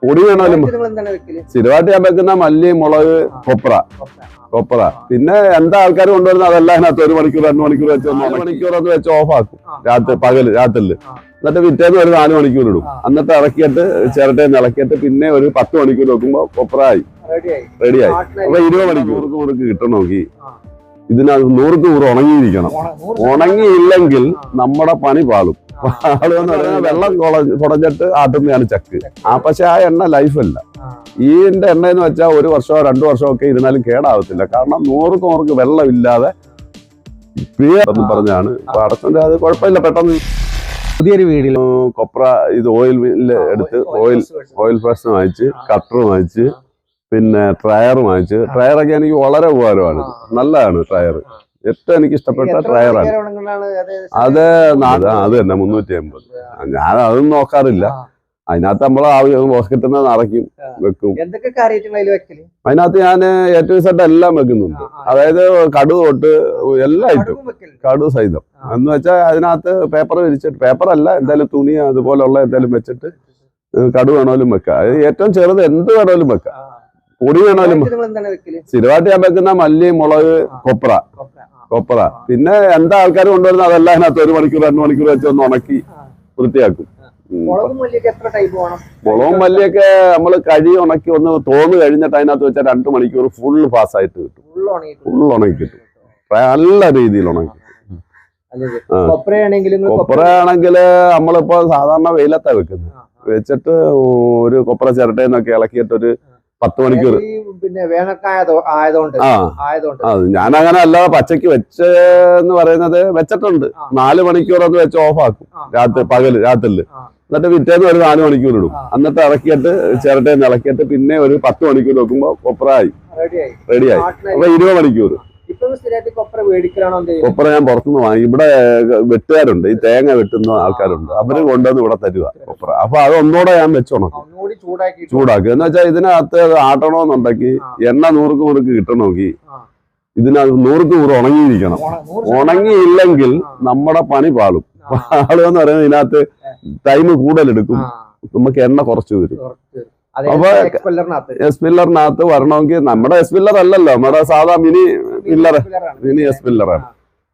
പൊടി വേണമല്ലോ. സ്ഥിരമായിട്ട് ഞാൻ വെക്കുന്ന മല്ലി, മുളക്, കൊപ്ര. പിന്നെ എന്താ ആൾക്കാർ കൊണ്ടുവരുന്നത് അതെല്ലാം അതിനകത്ത് 1 മണിക്കൂർ 2 മണിക്കൂർ വെച്ച് 1 മണിക്കൂർ അത് വെച്ച് ഓഫാക്കും രാത്രില്. എന്നിട്ട് പിറ്റേന്ന് ഒരു 4 മണിക്കൂർ ഇടും. എന്നിട്ട് ഇറക്കിയിട്ട് ചിരട്ടയിൽ ഇളക്കിയിട്ട് പിന്നെ ഒരു 10 മണിക്കൂർ വെക്കുമ്പോ കൊപ്രയായി റെഡിയായി. അപ്പൊ 20 മണിക്കൂർക്ക് കിട്ടണമെങ്കിൽ ഇതിനകത്ത് 100% ഉണങ്ങിയിരിക്കണം. ഉണങ്ങിയില്ലെങ്കിൽ നമ്മുടെ പണി പാളും. പാളുമെന്ന് പറഞ്ഞാൽ വെള്ളം കുടഞ്ഞിട്ട് ആട്ടുന്നതാണ് ചക്ക്. പക്ഷെ ആ എണ്ണ ലൈഫല്ല. ഈ എണ്ണ എന്ന് വെച്ചാൽ 1 വർഷമോ 2 വർഷമോ ഒക്കെ ഇരുന്നാലും കേടാവത്തില്ല. കാരണം 100% വെള്ളമില്ലാതെ എന്ന് പറഞ്ഞാണ് അടച്ചത്. അത് കുഴപ്പമില്ല. പെട്ടെന്ന് പുതിയൊരു വീഡിയോ കൊപ്ര ഇത് ഓയിൽ മില്ല് എടുത്ത് ഓയിൽ പ്രസ് വാങ്ങിച്ച്, കട്ടർ വാങ്ങിച്ച്, പിന്നെ ട്രയർ വാങ്ങിച്ച്. ട്രയറൊക്കെ എനിക്ക് വളരെ ഉപകാരമാണ്. നല്ലതാണ് ട്രയർ. ഏറ്റവും എനിക്ക് ഇഷ്ടപ്പെട്ട ട്രയറാണ് അത്. അത് തന്നെ 350. ഞാൻ അതൊന്നും നോക്കാറില്ല. അതിനകത്ത് നമ്മൾ കിട്ടുന്നത് നിറയ്ക്കും, വെക്കും. അതിനകത്ത് ഞാൻ A-Z എല്ലാം വെക്കുന്നുണ്ട്. അതായത് കടു തൊട്ട് എല്ലാം ഇട്ടും, കടു സഹിതം എന്ന് വെച്ചാൽ അതിനകത്ത് പേപ്പർ വിരിച്ചിട്ട്, പേപ്പറല്ല എന്തായാലും തുണി അതുപോലുള്ള എന്തായാലും വെച്ചിട്ട് കടു വേണമല്ലോ വെക്കാം. ഏറ്റവും ചെറുത് എന്ത് വേണമല്ലോ വെക്കാം. പൊടി വേണമല്ലോ. സ്ഥിരമായിട്ട് ഞാൻ വെക്കുന്ന മല്ലി, മുളക്, കൊപ്ര. പിന്നെ എന്താ ആൾക്കാർ കൊണ്ടുവരുന്നത് അതെല്ലാം അതിനകത്ത് 1 മണിക്കൂർ 2 മണിക്കൂർ വെച്ച് ഉണക്കി വൃത്തിയാക്കും. മുളകും മല്ലിയൊക്കെ നമ്മൾ കഴി ഉണക്കി ഒന്ന് തോന്നു കഴിഞ്ഞിട്ട് അതിനകത്ത് വെച്ചാൽ 2 മണിക്കൂർ ഫുള്ള് പാസ്സായിട്ട് കിട്ടും. ഫുൾ ഉണക്കി കിട്ടും. നല്ല രീതിയിൽ ഉണക്കി. കൊപ്രയാണെങ്കിൽ നമ്മളിപ്പോ സാധാരണ വെയിലത്താ വെക്കുന്നത്. വെച്ചിട്ട് ഒരു കൊപ്ര ചിരട്ടയെന്നൊക്കെ ഇളക്കിയിട്ട് ഒരു 10 മണിക്കൂർ. പിന്നെ വേനൽക്കായതുകൊണ്ട് ഞാനങ്ങനെ അല്ലാതെ പച്ചക്ക് വെച്ചെന്ന് പറയുന്നത് വെച്ചിട്ടുണ്ട്. 4 മണിക്കൂർ അത് വെച്ച് ഓഫാക്കും രാത്രില്. എന്നിട്ട് പിറ്റേന്ന് ഒരു 4 മണിക്കൂർ ഇടും. എന്നിട്ട് ഇറക്കിയിട്ട് ചിരട്ടയിൽ ഇളക്കിയിട്ട് പിന്നെ ഒരു 10 മണിക്കൂർ വെക്കുമ്പോ കൊപ്രയായി റെഡിയായി. അപ്പൊ 20 മണിക്കൂർ. കൊപ്ര ഞാൻ പുറത്തുനിന്ന് വാങ്ങി. ഇവിടെ വെട്ടുകാരുണ്ട്, ഈ തേങ്ങ വെട്ടുന്ന ആൾക്കാരുണ്ട്. അവര് കൊണ്ടുവന്ന് ഇവിടെ തരുക കൊപ്ര. അപ്പൊ അത് ഒന്നുകൂടെ ഞാൻ വെച്ചുണക്കും, ചൂടാക്കി. എന്ന് വെച്ചാൽ ഇതിനകത്ത് ആട്ടണമെന്നുണ്ടെങ്കിൽ എണ്ണ 100% കിട്ടണമെങ്കിൽ ഇതിനകത്ത് 100% ഉണങ്ങിയിരിക്കണം. ഉണങ്ങിയില്ലെങ്കിൽ നമ്മുടെ പണി പാളും. പാളുമെന്ന് പറയുന്നത് ഇതിനകത്ത് ടൈം കൂടുതലെടുക്കും, നമുക്ക് എണ്ണ കുറച്ച് വരും. അപ്പൊ എസ്പില്ലറിനകത്ത് വരണമെങ്കിൽ നമ്മുടെ എസ്പില്ലർ അല്ലല്ലോ, നമ്മുടെ സാധാ മിനി എസ്പില്ലറാണ്.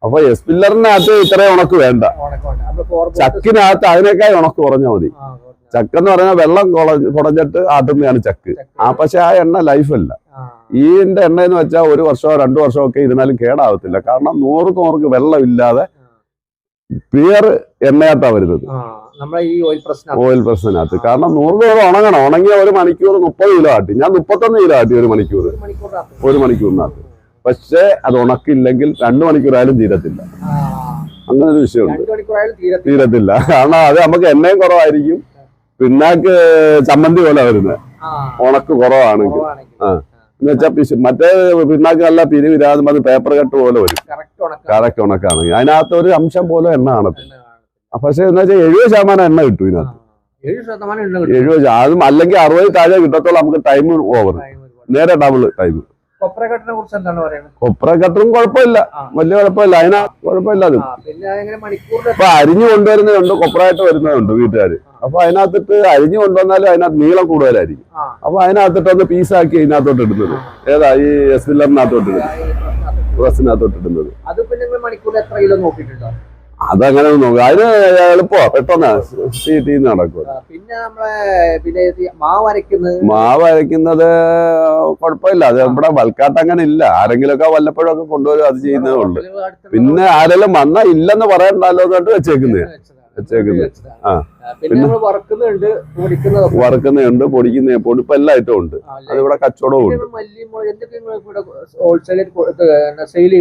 അപ്പൊ എസ്പില്ലറിനകത്ത് ഇത്രയും ഉണക്ക് വേണ്ട. ചക്കിനകത്ത് അതിനേക്കാൾ ഉണക്ക് കുറഞ്ഞാൽ മതി. ചക്കെന്ന് പറഞ്ഞാൽ വെള്ളം കുടഞ്ഞിട്ട് ആട്ടുന്നതാണ് ചക്ക്. പക്ഷെ ആ എണ്ണ ലൈഫല്ല. ഈ എണ്ണ എന്ന് വെച്ചാൽ 1 വർഷമോ 2 വർഷമോ ഒക്കെ ഇരുന്നാലും കേടാവത്തില്ല. കാരണം 100% വെള്ളമില്ലാതെ പ്യുവർ എണ്ണയാട്ടാ വരുന്നത് ഓയിൽ പ്രസ്സിനകത്ത്. കാരണം 100% ഉണങ്ങണം. ഉണങ്ങിയ 1 മണിക്കൂർ 30 കിലോ ആട്ടി. ഞാൻ 31 കിലോ ആട്ടി 1 മണിക്കൂറിനകത്ത്. പക്ഷെ അത് ഉണക്കില്ലെങ്കിൽ 2 മണിക്കൂറായാലും തീരത്തില്ല. അങ്ങനെ ഒരു വിഷയമുണ്ട്, തീരത്തില്ല. കാരണം അത് നമുക്ക് എണ്ണയും കുറവായിരിക്കും, പിന്നാക്ക് ചമ്മന്തി പോലെ വരുന്നത് ഉണക്ക് കുറവാണെങ്കിൽ. എന്ന് വെച്ചാൽ മറ്റേ പിന്നാക്ക് നല്ല പിരിവിരാതെ അത് പേപ്പർ കട്ട് പോലെ വരും. കറക്റ്റ് ഉണക്കാണെങ്കിൽ അതിനകത്ത് ഒരു അംശം പോലെ എണ്ണ കാണത്തില്ല. പക്ഷെ എന്ന് വെച്ചാൽ 70% എണ്ണ കിട്ടും ഇതിനകത്ത്. 70, അതും അല്ലെങ്കിൽ 60 താഴെ കിട്ടത്തോളം നമുക്ക് ടൈം ഓവർ, നേരെ ഡബിൾ ടൈം. കൊപ്രക്കട്ടറും കുഴപ്പമില്ല, വലിയ കുഴപ്പമില്ല. കുഴപ്പമില്ല. അത് ഇപ്പൊ അരിഞ്ഞു കൊണ്ടുവരുന്നതുണ്ട്, കൊപ്രയായിട്ട് വരുന്നതുണ്ട് വീട്ടുകാര്. അപ്പൊ അതിനകത്തിട്ട് അരിഞ്ഞു കൊണ്ടുവന്നാലും അതിനകത്ത് നീളം കൂടുതലായിരിക്കും. അപ്പൊ അതിനകത്തിട്ടൊന്ന് പീസാക്കി ഇതിനകത്തോട്ട് ഇടുന്നത്. ഏതാ ഈ എസ്പില്ലറിനകത്തോട്ട് ഇടുന്നത്, പ്രസ്സിനകത്തോട്ട് ഇടുന്നത്. അതങ്ങനെ നോക്കുക. അതിന് എളുപ്പമാ, പെട്ടെന്ന് നടക്കും. മാവ് അരയ്ക്കുന്നത് കുഴപ്പമില്ല. അത് നമ്മുടെ ബൾക്കാട്ട് അങ്ങനെ ഇല്ല. ആരെങ്കിലും ഒക്കെ വല്ലപ്പോഴും ഒക്കെ കൊണ്ടുവരും, അത് ചെയ്യുന്നതേ ഉള്ളു. പിന്നെ ആരെങ്കിലും വന്നാ ഇല്ലെന്ന് പറയണ്ടല്ലോ എന്നിട്ട് വെച്ചേക്കുന്നത്. പിന്നെ വറുക്കുന്നുണ്ട്, പൊടിപ്പ് എല്ലാ ഐറ്റവും ഉണ്ട്. അതിവിടെ കച്ചവടവും ഉണ്ട്, സെയിൽ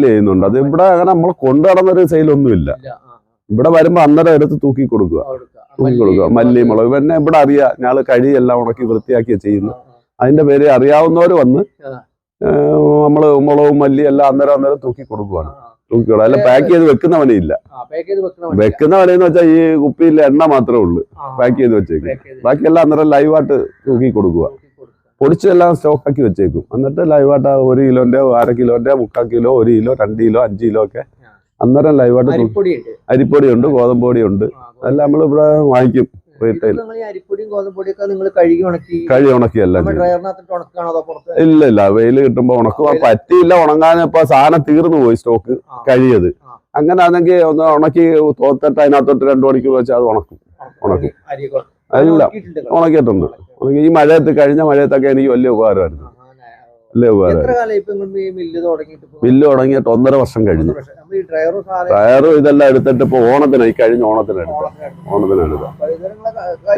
ചെയ്യുന്നുണ്ട്. അത് ഇവിടെ അങ്ങനെ നമ്മൾ കൊണ്ടു നടന്നൊരു സെയിലൊന്നുമില്ല. ഇവിടെ വരുമ്പോ അന്നേരം എടുത്ത് തൂക്കി കൊടുക്കുക. മല്ലി, മുളക്. പിന്നെ ഇവിടെ അറിയാം, ഞങ്ങള് കഴി എല്ലാം ഉണക്കി വൃത്തിയാക്കിയാ ചെയ്യുന്നു. അതിന്റെ പേര് അറിയാവുന്നവര് വന്ന് നമ്മള് മുളകും മല്ലി എല്ലാം അന്നേരം തൂക്കി കൊടുക്കുവാണ്. തൂക്കിക്കോളാം. അല്ല പാക്ക് ചെയ്ത് വെക്കുന്നവനെ ഇല്ല. വെക്കുന്നവനെന്ന് വെച്ചാൽ ഈ കുപ്പിയിൽ എണ്ണ മാത്രമേ ഉള്ളൂ പാക്ക് ചെയ്ത് വെച്ചേക്കും. ബാക്കിയെല്ലാം അന്നേരം ലൈവായിട്ട് തൂക്കി കൊടുക്കുക. പൊടിച്ചെല്ലാം സ്റ്റോക്കാക്കി വെച്ചേക്കും. എന്നിട്ട് ലൈവായിട്ട് 1 കിലോന്റെ 1/2 കിലോന്റെ 3/4 കിലോ 1 കിലോ 2 കിലോ 5 കിലോ ഒക്കെ അന്നേരം ലൈവായിട്ട്. അരിപ്പൊടിയുണ്ട്, ഗോതമ്പൊടിയുണ്ട്. അതെല്ലാം നമ്മൾ ഇവിടെ വാങ്ങിക്കും. റീറ്റെയിൽ. നിങ്ങൾ ഈ അരിപ്പൊടിയും ഗോതമ്പൊടിയൊക്കെ നിങ്ങൾ കഴുകി ഉണക്കി ഉണക്കിയല്ല ഡ്രയറിനകത്തിട്ട് ഉണക്കുകയാണോ അതോ പുറത്ത്? ഇല്ല വെയിൽ കിട്ടുമ്പോ ഉണക്കുക പറ്റിയില്ല ഉണങ്ങാൻ. ഇപ്പൊ സാധനം തീർന്നു പോയി സ്റ്റോക്ക് കഴിയത്. അങ്ങനെ ആണെങ്കിൽ ഒന്ന് ഉണക്കി തോത്തിട്ട് അതിനകത്തോട്ട് 2 മണിക്കൂർ വെച്ച് അത് ഉണക്കും. എല്ലാം ഉണക്കിയിട്ടുണ്ട്. ഈ മഴയത്ത് കഴിഞ്ഞ മഴയത്തൊക്കെ എനിക്ക് വലിയ ഉപകാരമായിരുന്നു. ബില്ല് തുടങ്ങിയിട്ട് 1.5 വർഷം കഴിഞ്ഞു. ടയറും ഇതെല്ലാം എടുത്തിട്ട് ഇപ്പൊ ഓണത്തിനായി, കഴിഞ്ഞ ഓണത്തിനെടുക്കാം.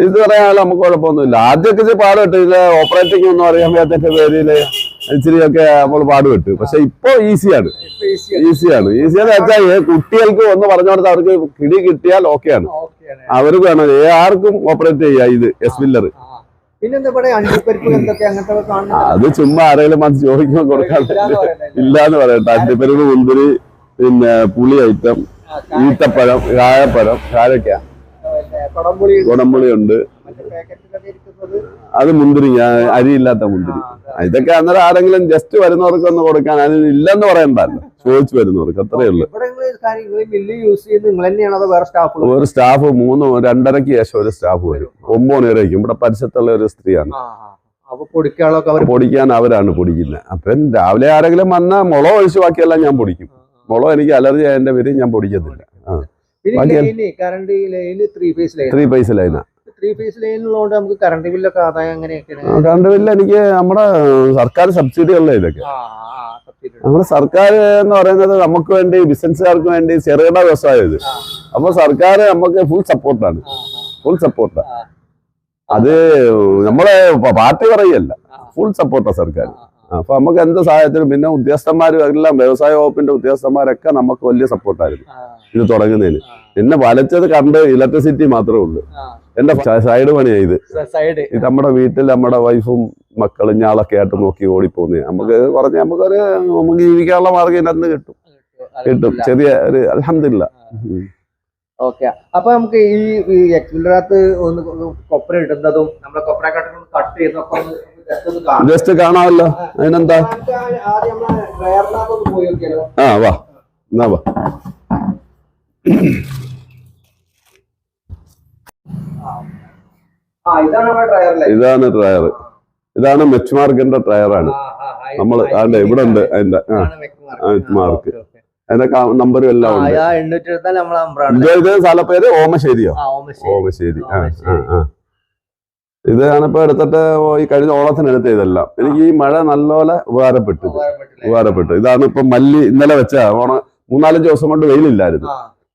ഇത് പറയാനല്ല നമുക്ക് കുഴപ്പമൊന്നുമില്ല. ആദ്യമൊക്കെ പാടുപെട്ടു. ഇത് ഓപ്പറേറ്റിംഗ് ഒന്നും അറിയാൻ വയ്യാത്തതിന്റെ പേരില് ഇച്ചിരിയൊക്കെ നമ്മൾ പാടുപെട്ടു. പക്ഷെ ഇപ്പൊ ഈസിയാണ്. ഈസിയാന്ന് വെച്ചാൽ കുട്ടികൾക്ക് ഒന്ന് പറഞ്ഞു കൊടുത്താൽ അവർക്ക് കിടി കിട്ടിയാൽ ഓക്കെയാണ്. അവർക്ക് വേണം ആർക്കും ഓപ്പറേറ്റ് ചെയ്യാം ഇത് എസ്-വില്ലർ. അത് ചുമ്മാ ആരെങ്കിലും മനസ്സ് ചോദിക്കുമ്പോൾ കൊടുക്കാൻ ഇല്ലാന്ന് പറയട്ടെ. അണ്ടിപ്പരിപ്പ്, മുന്തിരി, പിന്നെ പുളി ഐറ്റം, ഈത്തപ്പഴം, കായപ്പഴം, കാരക്ക, കുടംപുളി ഉണ്ട്. അത് മുന്തിരി, അരിയില്ലാത്ത മുന്തിരി. ഇതൊക്കെ അന്നേരം ആരെങ്കിലും ജസ്റ്റ് വരുന്നവർക്ക് ഒന്ന് കൊടുക്കാൻ. അതിന് ഇല്ലെന്ന് പറയണ്ടല്ലോ, ചോദിച്ചു വരുന്നവർക്ക്. അത്രയേ ഉള്ളൂ. ഒരു സ്റ്റാഫ് 2:30-ക്ക് ശേഷം ഒരു സ്റ്റാഫ് വരും. 9 മണി വരെ വയ്ക്കും. ഇവിടെ പരിസരത്തുള്ള ഒരു സ്ത്രീയാണ്. പൊടിക്കാൻ അവരാണ് പൊടിക്കുന്നത്. അപ്പം രാവിലെ ആരെങ്കിലും വന്നാൽ മുളക് ഒഴിച്ച് ബാക്കിയെല്ലാം ഞാൻ പൊടിക്കും. മുളക് എനിക്ക് അലർജി ആയതിന്റെ പേര് ഞാൻ പൊടിക്കത്തില്ല. 3 ഫേസ് ലൈനാ. 3 ഫേസ് ലൈനിലുള്ളതുകൊണ്ട് നമുക്ക് കറണ്ട് ബില്ലൊക്കെ ആദായം എങ്ങനെയൊക്കെയാണ്? കറണ്ട് ബില്ല് എനിക്ക് നമ്മുടെ സർക്കാർ സബ്സിഡി ഉള്ള ഇതൊക്കെ. നമ്മുടെ സർക്കാർ എന്ന് പറയുന്നത് നമുക്ക് വേണ്ടി, ബിസിനസ്സുകാർക്ക് വേണ്ടി, ചെറുകിട വ്യവസായം ഇത്. അപ്പൊ സർക്കാർ നമുക്ക് ഫുൾ സപ്പോർട്ടാണ്. അത് നമ്മളെ പാർട്ടി പറയല്ല, ഫുൾ സപ്പോർട്ടാണ് സർക്കാർ. അപ്പൊ നമുക്ക് എന്ത് സഹായത്തിനും, പിന്നെ ഉദ്യോഗസ്ഥന്മാരും എല്ലാം, വ്യവസായ വകുപ്പിന്റെ ഉദ്യോഗസ്ഥന്മാരൊക്കെ നമുക്ക് വലിയ സപ്പോർട്ടായിരുന്നു ഇത് തുടങ്ങുന്നതിന്. പിന്നെ വലച്ചത് കറണ്ട്, ഇലക്ട്രിസിറ്റി മാത്രമേ ഉള്ളൂ. എന്റെ സൈഡ് പണിയാ ഇത്. ഇത് നമ്മുടെ വീട്ടിൽ നമ്മുടെ വൈഫും മക്കളും ഞാളൊക്കെ ആയിട്ട് നോക്കി ഓടിപ്പോകുന്നേ. നമുക്ക് പറഞ്ഞ് നമുക്ക് ജീവിക്കാനുള്ള മാർഗം ഇതിനകത്ത് കിട്ടും. ചെറിയ ഒരു അൽഹംദുലില്ലാ. ഓക്കെ. അപ്പൊ നമുക്ക് ഈ എക്സ്പില്ലറിനകത്ത് ഒന്ന് കൊപ്ര ഇടുന്നതും നമ്മളെ കൊപ്ര കട്ട് ചെയ്യുന്നതൊക്കെ ജസ്റ്റ് കാണാമല്ലോ. അതിനെന്താ, വാ. ഇതാണ് ടയർ. ഇതാണ് മെച്ച് മാർക്കിന്റെ ടയറാണ്. നമ്മള് ഇവിടെ ഉണ്ട് അതിന്റെ മാർക്ക്. അതിന്റെ നമ്പറും എല്ലാം ഉണ്ട്. ഇത് സ്ഥലപ്പേര് ഓമശ്ശേരിയോ? ഓമശ്ശേരി. ഇതാണ് ഇപ്പൊ എടുത്തിട്ട് ഈ കഴിഞ്ഞ ഓണത്തിന് എടുത്ത ഇതെല്ലാം. എനിക്ക് ഈ മഴ നല്ലപോലെ ഉപകാരപ്പെട്ടു. ഇതാണ് ഇപ്പൊ മല്ലി ഇന്നലെ വെച്ച 3-4 ദിവസം കൊണ്ട് വെയിലില്ലായിരുന്നു.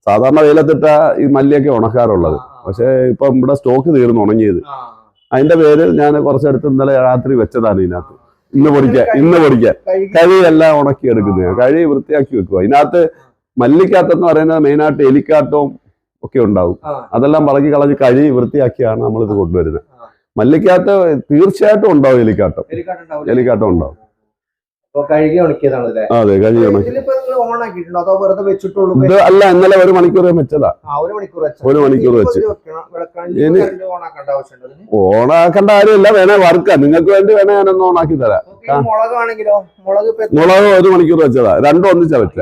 സാധാരണ വെയിലത്തിട്ട ഈ മല്ലിയൊക്കെ ഉണക്കാറുള്ളത്. പക്ഷെ ഇപ്പൊ ഇവിടെ സ്റ്റോക്ക് തീർന്നു ഉണങ്ങിയത്. അതിന്റെ പേരിൽ ഞാൻ കുറച്ചെടുത്ത് ഇന്നലെ രാത്രി വെച്ചതാണ്. ഇതിനകത്ത് ഇന്ന് പൊടിക്കാൻ കഴിയെല്ലാം ഉണക്കി എടുക്കുന്നത്. കഴി വൃത്തിയാക്കി വെക്കുക. ഇതിനകത്ത് മല്ലിക്കാത്തെന്ന് പറയുന്നത് മെയിനായിട്ട് എലിക്കാട്ടവും ഒക്കെ ഉണ്ടാവും. അതെല്ലാം പറക്കി കളഞ്ഞ് കഴി വൃത്തിയാക്കിയാണ് നമ്മളിത് കൊണ്ടുവരുന്നത്. മല്ലിക്കാട്ട് തീർച്ചയായിട്ടും ഉണ്ടാവും. എലിക്കാട്ടം ഉണ്ടാവും. കഴുകി ഉണക്കിയതാണ്. അതെ, കഴുകി ഉണക്കി. ഇത് അല്ല, ഇന്നലെ 1 മണിക്കൂർ വെച്ചതാ. 1 മണിക്കൂർ വെച്ച് ഇനി ഓണാക്കേണ്ട കാര്യമില്ല. വേണേ വർക്കാം, നിങ്ങൾക്ക് വേണ്ടി വേണേ ഞാനൊന്ന് ഓണാക്കി തരാം. മുളക് 1 മണിക്കൂർ വെച്ചതാ. രണ്ടും ഒന്നിച്ചാ വെച്ച.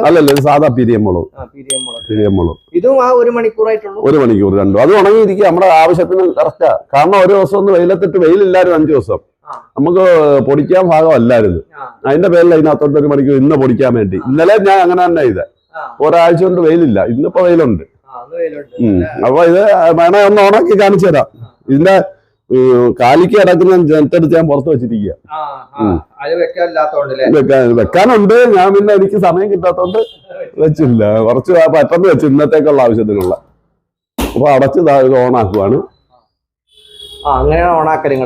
അല്ലല്ല, ഇത് സാധാ പിരിയം മുളക്. ഇതും 1 മണിക്കൂറായിട്ടുള്ളൂ. 1 മണിക്കൂർ രണ്ടും. അത് ഉണങ്ങിയിരിക്കുക നമ്മുടെ ആവശ്യത്തിന് കറക്റ്റാ. കാരണം ഒരു ദിവസം ഒന്ന് വെയിലത്തിട്ട്, വെയിലില്ലായിരുന്നു 5 ദിവസം. നമുക്ക് പൊടിക്കാൻ ഭാഗമല്ലായിരുന്നു. അതിന്റെ പേരിൽ അതിനകത്തോട്ട് 1 മണിക്കൂർ ഇന്ന് പൊടിക്കാൻ വേണ്ടി. ഇന്നലെ ഞാൻ അങ്ങനെ തന്നെ ഇത്. ഒരാഴ്ച കൊണ്ട് വെയിലില്ല, ഇന്നിപ്പോ വെയിലുണ്ട്. അപ്പൊ ഇത് വേണേ ഒന്ന് ഉണക്കി കാണിച്ചു തരാം. ഇതിന്റെ കാലിക്ക് കിടക്കുന്ന ജനത്തെടുത്ത് ഞാൻ പുറത്ത് വെച്ചിരിക്കുക. വെക്കാനുണ്ട്. ഞാൻ പിന്നെ എനിക്ക് സമയം കിട്ടാത്തോണ്ട് വെച്ചില്ല. കുറച്ച് പെട്ടെന്ന് വെച്ചു ഇന്നത്തേക്കുള്ള ആവശ്യത്തിനുള്ള. അപ്പൊ അടച്ച് ഇത് ഓണാക്കുവാണ്. അങ്ങനെയാണ് ഓണാക്കല്.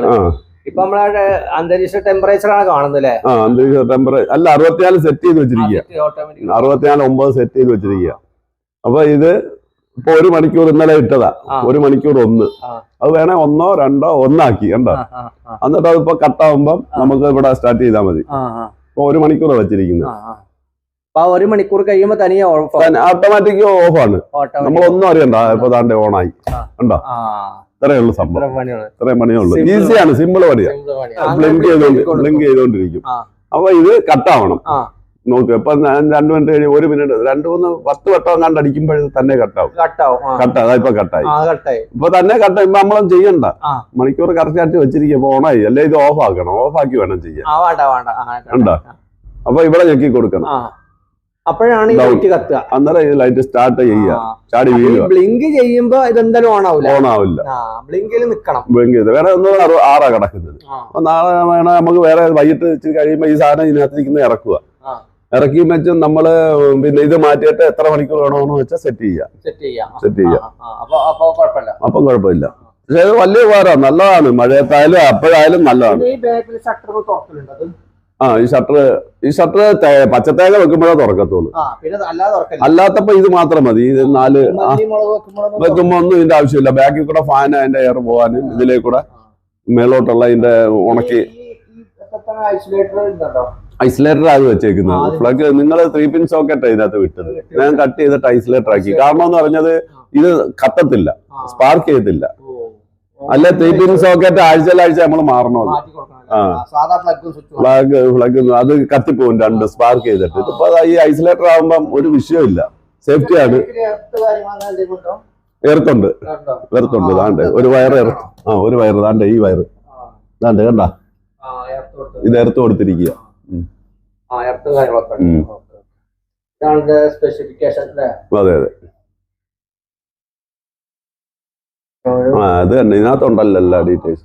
ഇപ്പൊ നമ്മളെ അന്തരീക്ഷ ടെമ്പറേച്ചർ ആണ് കാണുന്നത്. അന്തരീക്ഷ ടെമ്പറേച്ചർ അല്ല, 64 സെറ്റ് ചെയ്ത് വെച്ചിരിക്കുക. 64 സെറ്റ് ചെയ്ത് വെച്ചിരിക്കുക. അപ്പൊ ഇത് ഇപ്പൊ 1 മണിക്കൂർ ഇന്നലെ ഇട്ടതാ. 1 മണിക്കൂർ 1. അത് വേണേ 1, 2, 1 ആക്കി. കണ്ടോ? എന്നിട്ട് അതിപ്പോ കട്ടാവുമ്പം നമുക്ക് ഇവിടെ സ്റ്റാർട്ട് ചെയ്താൽ മതി. ഇപ്പൊ 1 മണിക്കൂർ വെച്ചിരിക്കുന്നത്. 1 മണിക്കൂർ കഴിയുമ്പോ തനിയെ ഓട്ടോമാറ്റിക് ഓഫാണ്. നമ്മളൊന്നും അറിയണ്ട. ഇപ്പൊ താണ്ടെ ഓണായി. കണ്ടോ? ഇത്രയേ ഉള്ളൂ സംഭവം. ഇത്രയും പണിയുള്ളൂ. ഈസിയാണ്, സിമ്പിൾ പണിയാണ്. ബ്ലിങ്ക് ചെയ്തോണ്ടിരിക്കും. അപ്പൊ ഇത് കട്ടാവണം. നോക്ക് ഇപ്പൊ 2 മിനിറ്റ് കഴിഞ്ഞ് 1 മിനിറ്റ് 2-3-10 വട്ടം കണ്ട് അടിക്കുമ്പോൾ തന്നെ കട്ടാവും. അതായിപ്പോ കട്ടായി. ഇപ്പൊ തന്നെ കട്ടായി നമ്മളും ചെയ്യണ്ട. മണിക്കൂർ കറക്റ്റ് ആയിട്ട് വെച്ചിരിക്കും. ഓണായി അല്ലെ ഇത് ഓഫ് ആക്കണം. ഓഫാക്കി വേണം ചെയ്യാൻ. ഉണ്ടോ? അപ്പൊ ഇവിടെ ഞെക്കി കൊടുക്കണം. അപ്പോഴാണ് അന്നേരം ഈ ലൈറ്റ് സ്റ്റാർട്ട് ചെയ്യുക. ചാടി വീഴുക. ബ്ലിങ്ക് ചെയ്യുമ്പോ ഇതെന്തായാലും ഓണാവില്ല. ബ്ലിങ്കിൽ നിക്കണം. ബ്ലിങ്ക് ചെയ്ത് വേറെ 6 കിടക്കുന്നത്. അപ്പൊ നാളെ വേണം നമുക്ക് വേറെ വൈകിട്ട് ഇച്ചിരി കഴിയുമ്പോ ഈ സാധനം ഇതിനകത്തിരിക്കുന്നത് ഇറക്കുക. ഇറക്കി വെച്ച് നമ്മള് പിന്നെ ഇത് മാറ്റിയിട്ട് എത്ര മണിക്കൂർ വേണമെന്ന് വെച്ചാൽ സെറ്റ് ചെയ്യാം. അപ്പൊ കുഴപ്പമില്ല. പക്ഷെ അത് വലിയ ഉപകാരമാണ്. നല്ലതാണ്. മഴയത്തായാലും അപ്പോഴായാലും നല്ലതാണ്. ഈ ഷട്ടർ പച്ചത്തേങ്ങ വെക്കുമ്പോഴേ തുറക്കത്തുള്ളൂ. അല്ലാത്തപ്പോ ഇത് മാത്രം മതി. ഇത് 4 വെക്കുമ്പോ ഒന്നും ഇതിന്റെ ആവശ്യമില്ല. ബാക്കിൽ കൂടെ ഫാൻ അതിന്റെ എയർ പോകാനും ഇതിലേക്ക് കൂടെ മേലോട്ടുള്ള ഇതിന്റെ ഉണക്കി ഐസൊലേറ്റർ ആയി വെച്ചേക്കുന്നത്. പ്ലഗ് നിങ്ങൾ 3 പിൻ സോക്കറ്റ് ഇതിനകത്ത് വിട്ടത്. ഞാൻ കട്ട് ചെയ്തിട്ട് ഐസൊലേറ്റർ ആക്കി. കാരണം എന്ന് പറഞ്ഞത് ഇത് കത്തത്തില്ല, സ്പാർക്ക് ചെയ്യത്തില്ല. അല്ല 3 പിൻ സോക്കറ്റ് ആഴ്ച നമ്മൾ മാറണമല്ലോ. ഫ്ലഗ് അത് കത്തിപ്പോവും 2 സ്പാർക്ക് ചെയ്തിട്ട്. ഇപ്പൊ ഈ ഐസൊലേറ്റർ ആകുമ്പം ഒരു വിഷയമില്ല, സേഫ്റ്റിയാണ്. എർത്തുണ്ട്. താണ്ട് ഒരു വയർ ഒരു വയർ താണ്ട് ഈ വയർ താണ്ട് കണ്ട ഇത് എർത്ത് കൊടുത്തിരിക്കുക. അതെ അത് തന്നെ ഇതിനകത്തുണ്ടല്ലോ എല്ലാ ഡീറ്റെയിൽസ്.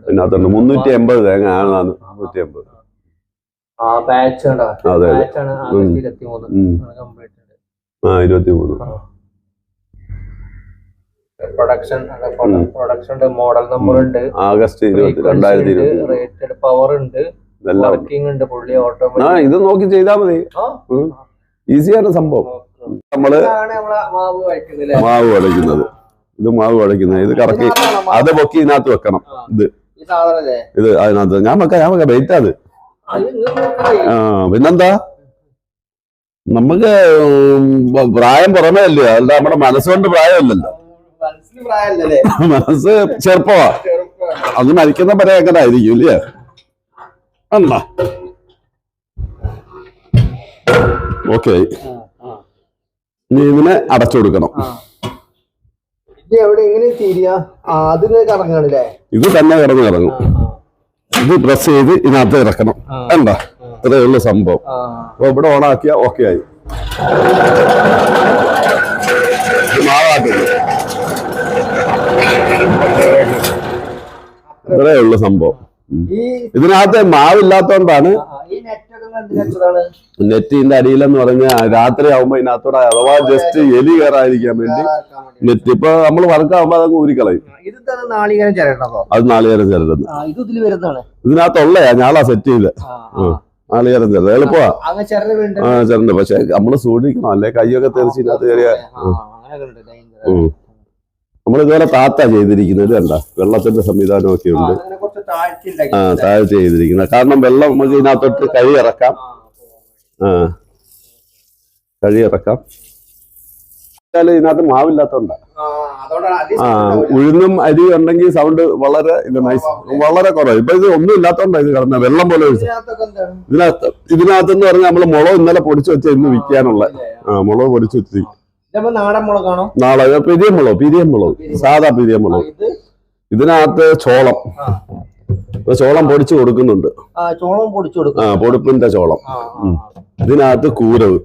ഇതിനകത്തുണ്ട് 380 തേങ്ങ ആണ്. 380. അതെ 23. പ്രൊഡക്ഷൻ മോഡൽ നമ്പർ ഉണ്ട്. ആഗസ്റ്റ് 2020. റേറ്റഡ് പവർ ഉണ്ട്. വർക്കിംഗ് ഉണ്ട്. പുള്ളി ഓട്ടോമാറ്റിക്. ഇത് നോക്കി ചെയ്താൽ മതി. ഈസിയാണ് സംഭവം. നമ്മള് മാവ് കുഴക്കുന്നത്. ഇത് കറക്കി അത് പൊക്കി ഇതിനകത്ത് വെക്കണം. ഇത് അതിനകത്ത് ഞാൻ വെക്കാം വെയിറ്റ് അത്. പിന്നെന്താ നമുക്ക് പ്രായം പുറമേ അല്ലേ, അല്ല നമ്മുടെ മനസ്സുകൊണ്ട് പ്രായമല്ലല്ലോ. മനസ്സ് ചെറുപ്പമാ. അത് മരിക്കുന്ന പരേക്കര ആയിരിക്കും ഇല്ലേ? അല്ല ഓക്കെ. നീ ഇതിനെ അടച്ചു കൊടുക്കണം. ഇത് തന്നെ കിടന്ന്. ഇത് പ്രസ് ചെയ്ത് ഇതിനകത്ത് ഇറക്കണം. എന്താ ഇത്രയുള്ള സംഭവം. അപ്പൊ ഇവിടെ ഓണാക്കിയ ഓക്കെ ആയി. ഇത്രയുള്ള സംഭവം. ഇതിനകത്ത് മാവില്ലാത്തോണ്ടാണ്. നെറ്റിന്റെ അടിയിലെന്ന് പറഞ്ഞാൽ രാത്രി ആവുമ്പോ ഇതിനകത്തോടെ അഥവാ ജസ്റ്റ് എലി കയറാതിരിക്കാൻ വേണ്ടി നെറ്റ് ഇപ്പൊ നമ്മൾ വർക്കാവുമ്പോ അതങ്ങ് ഊരിക്കളയും. അത് നാളികേരം ചിരടുന്നു. ഇതിനകത്തുള്ള ഞാളാ സെറ്റ് ചെയ്ത് നാളികേരം ചിരട് എളുപ്പമാ. ചിരണ്ട്. പക്ഷെ നമ്മള് സൂക്ഷിക്കണം, അല്ലെ കൈയൊക്കെ തെറിച്ച് ഇതിനകത്ത് കയറിയ. നമ്മളിതുപോലെ താത്ത ചെയ്തിരിക്കുന്നത് കണ്ട വെള്ളത്തിന്റെ സംവിധാനമൊക്കെ ഉണ്ട്. താഴ്ച ചെയ്തിരിക്കുന്നത് കാരണം വെള്ളം നമുക്ക് ഇതിനകത്തോട്ട് കഴിയിറക്കാം. ഇതിനകത്ത് മാവില്ലാത്തോണ്ടാ. ഉഴുന്നും അരി ഉണ്ടെങ്കിൽ സൗണ്ട് വളരെ വളരെ കുറവ്. ഇപ്പൊ ഇത് ഒന്നും ഇല്ലാത്തോണ്ടാ ഇത് കിടന്ന വെള്ളം പോലെ ഇതിനകത്തെന്ന് പറഞ്ഞാൽ നമ്മള് മുളക് ഇന്നലെ പൊടിച്ചു വെച്ച ഇന്ന് വിൽക്കാനുള്ള മുളക് പൊടിച്ചു വെച്ചിരിക്കും. നാളെ പിരിയമുളക് സാധാ പിരിയമുളക്. ഇതിനകത്ത് ചോളം പൊടിച്ചു കൊടുക്കുന്നുണ്ട്. പൊടിപ്പിന്റെ ചോളം. ഇതിനകത്ത് കൂരവ്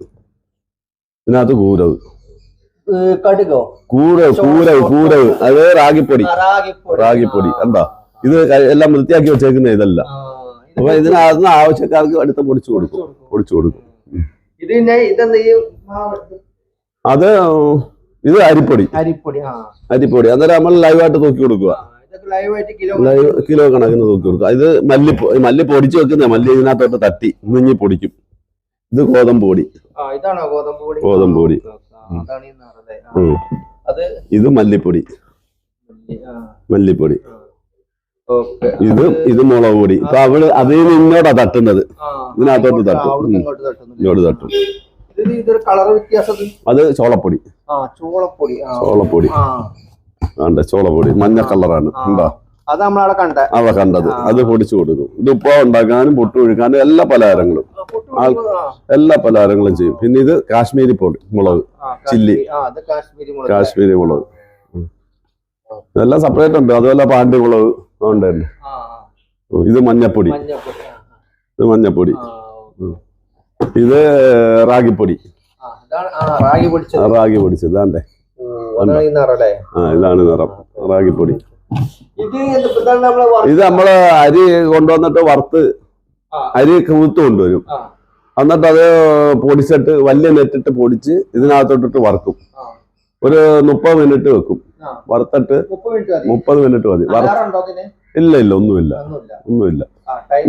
അത് റാഗിപ്പൊടി എന്താ ഇത് എല്ലാം വൃത്തിയാക്കി വെച്ചേക്കുന്ന ഇതല്ല. അപ്പൊ ഇതിനകത്ത് ആവശ്യക്കാർക്ക് അടുത്ത് പൊടിച്ചു കൊടുക്കും. അത് ഇത് അരിപ്പൊടി. അന്നേരം നമ്മൾ ലൈവായിട്ട് തൂക്കി കൊടുക്കുക. കിലോ കണക്കിന് തൂക്കി കൊടുക്കുക. ഇത് മല്ലി പൊടിച്ചു വെക്കുന്ന മല്ലി ഇതിനകത്തോട്ട് തട്ടി ഇഞ്ഞി പൊടിക്കും. ഇത് ഗോതമ്പ് പൊടി. ഇത് മല്ലിപ്പൊടി. ഇത് മുളക് പൊടി. ഇപ്പൊ അവള് അതിൽ നിന്ന് ഇങ്ങോട്ടാ തട്ടുന്നത്. ഇതിനകത്തോട്ട് തട്ടും. ഇങ്ങോട്ട് തട്ടും. അത് ചോളപ്പൊടി. ചോളപ്പൊടി മഞ്ഞ കളറാണ്. ഉണ്ടോ? കണ്ടത്. അത് പൊടിച്ചു കൊടുക്കും. ഇത് ഉപ്പ ഉണ്ടാക്കാനും പൊട്ടു ഒഴുക്കാനും എല്ലാ പലഹാരങ്ങളും എല്ലാ പലഹാരങ്ങളും ചെയ്യും. പിന്നെ ഇത് കാശ്മീരി പൊടി മുളക്, ചില്ലി, കാശ്മീരി മുളക് ഇതെല്ലാം സെപ്പറേറ്റ് ഉണ്ട്. അതുപോലെ പാണ്ടി മുളക് ഉണ്ട് തന്നെ. ഇത് മഞ്ഞപ്പൊടി, ഇത് മഞ്ഞപ്പൊടി, ഇത് റാഗിപ്പൊടി, റാഗി പൊടിച്ചത് ഇതാണ്ടേ. ഇതാണ് നിറം റാഗിപ്പൊടി. ഇത് നമ്മള് അരി കൊണ്ടുവന്നിട്ട് വറുത്ത് അരി കൂത്ത് കൊണ്ടുവരും. എന്നിട്ട് അത് പൊടിച്ചിട്ട് വലിയ നെറ്റിട്ട് പൊടിച്ച് ഇതിനകത്തോട്ടിട്ട് വറുക്കും. ഒരു 30 മിനിറ്റ് വെക്കും. വറുത്തിട്ട് 30 മിനിറ്റ് മതി. ഇല്ല ഒന്നുമില്ല.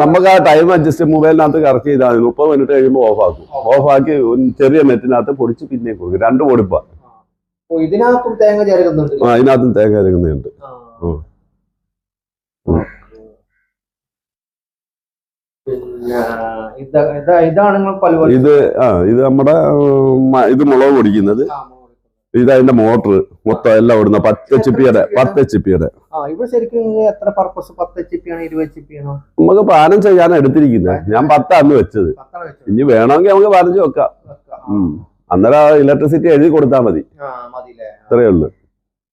നമുക്ക് ആ ടൈം അഡ്ജസ്റ്റ് മൊബൈലിനകത്ത് കറക്റ്റ് ചെയ്താൽ 30 മിനിറ്റ് കഴിയുമ്പോൾ ഓഫാക്കും. ഓഫാക്കി ചെറിയ നെറ്റിനകത്ത് പൊടിച്ച് പിന്നെ കൊടുക്കും. 2 പൊടിപ്പാ. ഇതിനകത്തും തേങ്ങ ചേർക്കുന്നുണ്ട്. ഇതിനകത്തും തേങ്ങ ചേർക്കുന്നുണ്ട്. ഇത് നമ്മുടെ ഇത് മുളക് പൊടിക്കുന്നത്. ഇത് അതിന്റെ മോട്ടർ മൊത്തം എല്ലാം ഓടുന്ന 10 HP-യുടെ. നമുക്ക് 15 ചെയ്യാനാണ് എടുത്തിരിക്കുന്നത്. ഞാൻ 10 അന്ന് വെച്ചത്. ഇനി വേണമെങ്കിൽ നമുക്ക് 15 വെക്കാം. അന്നേരം ഇലക്ട്രിസിറ്റി എഴുതി കൊടുത്താൽ മതി. ഇത്രയേ ഉള്ളൂ.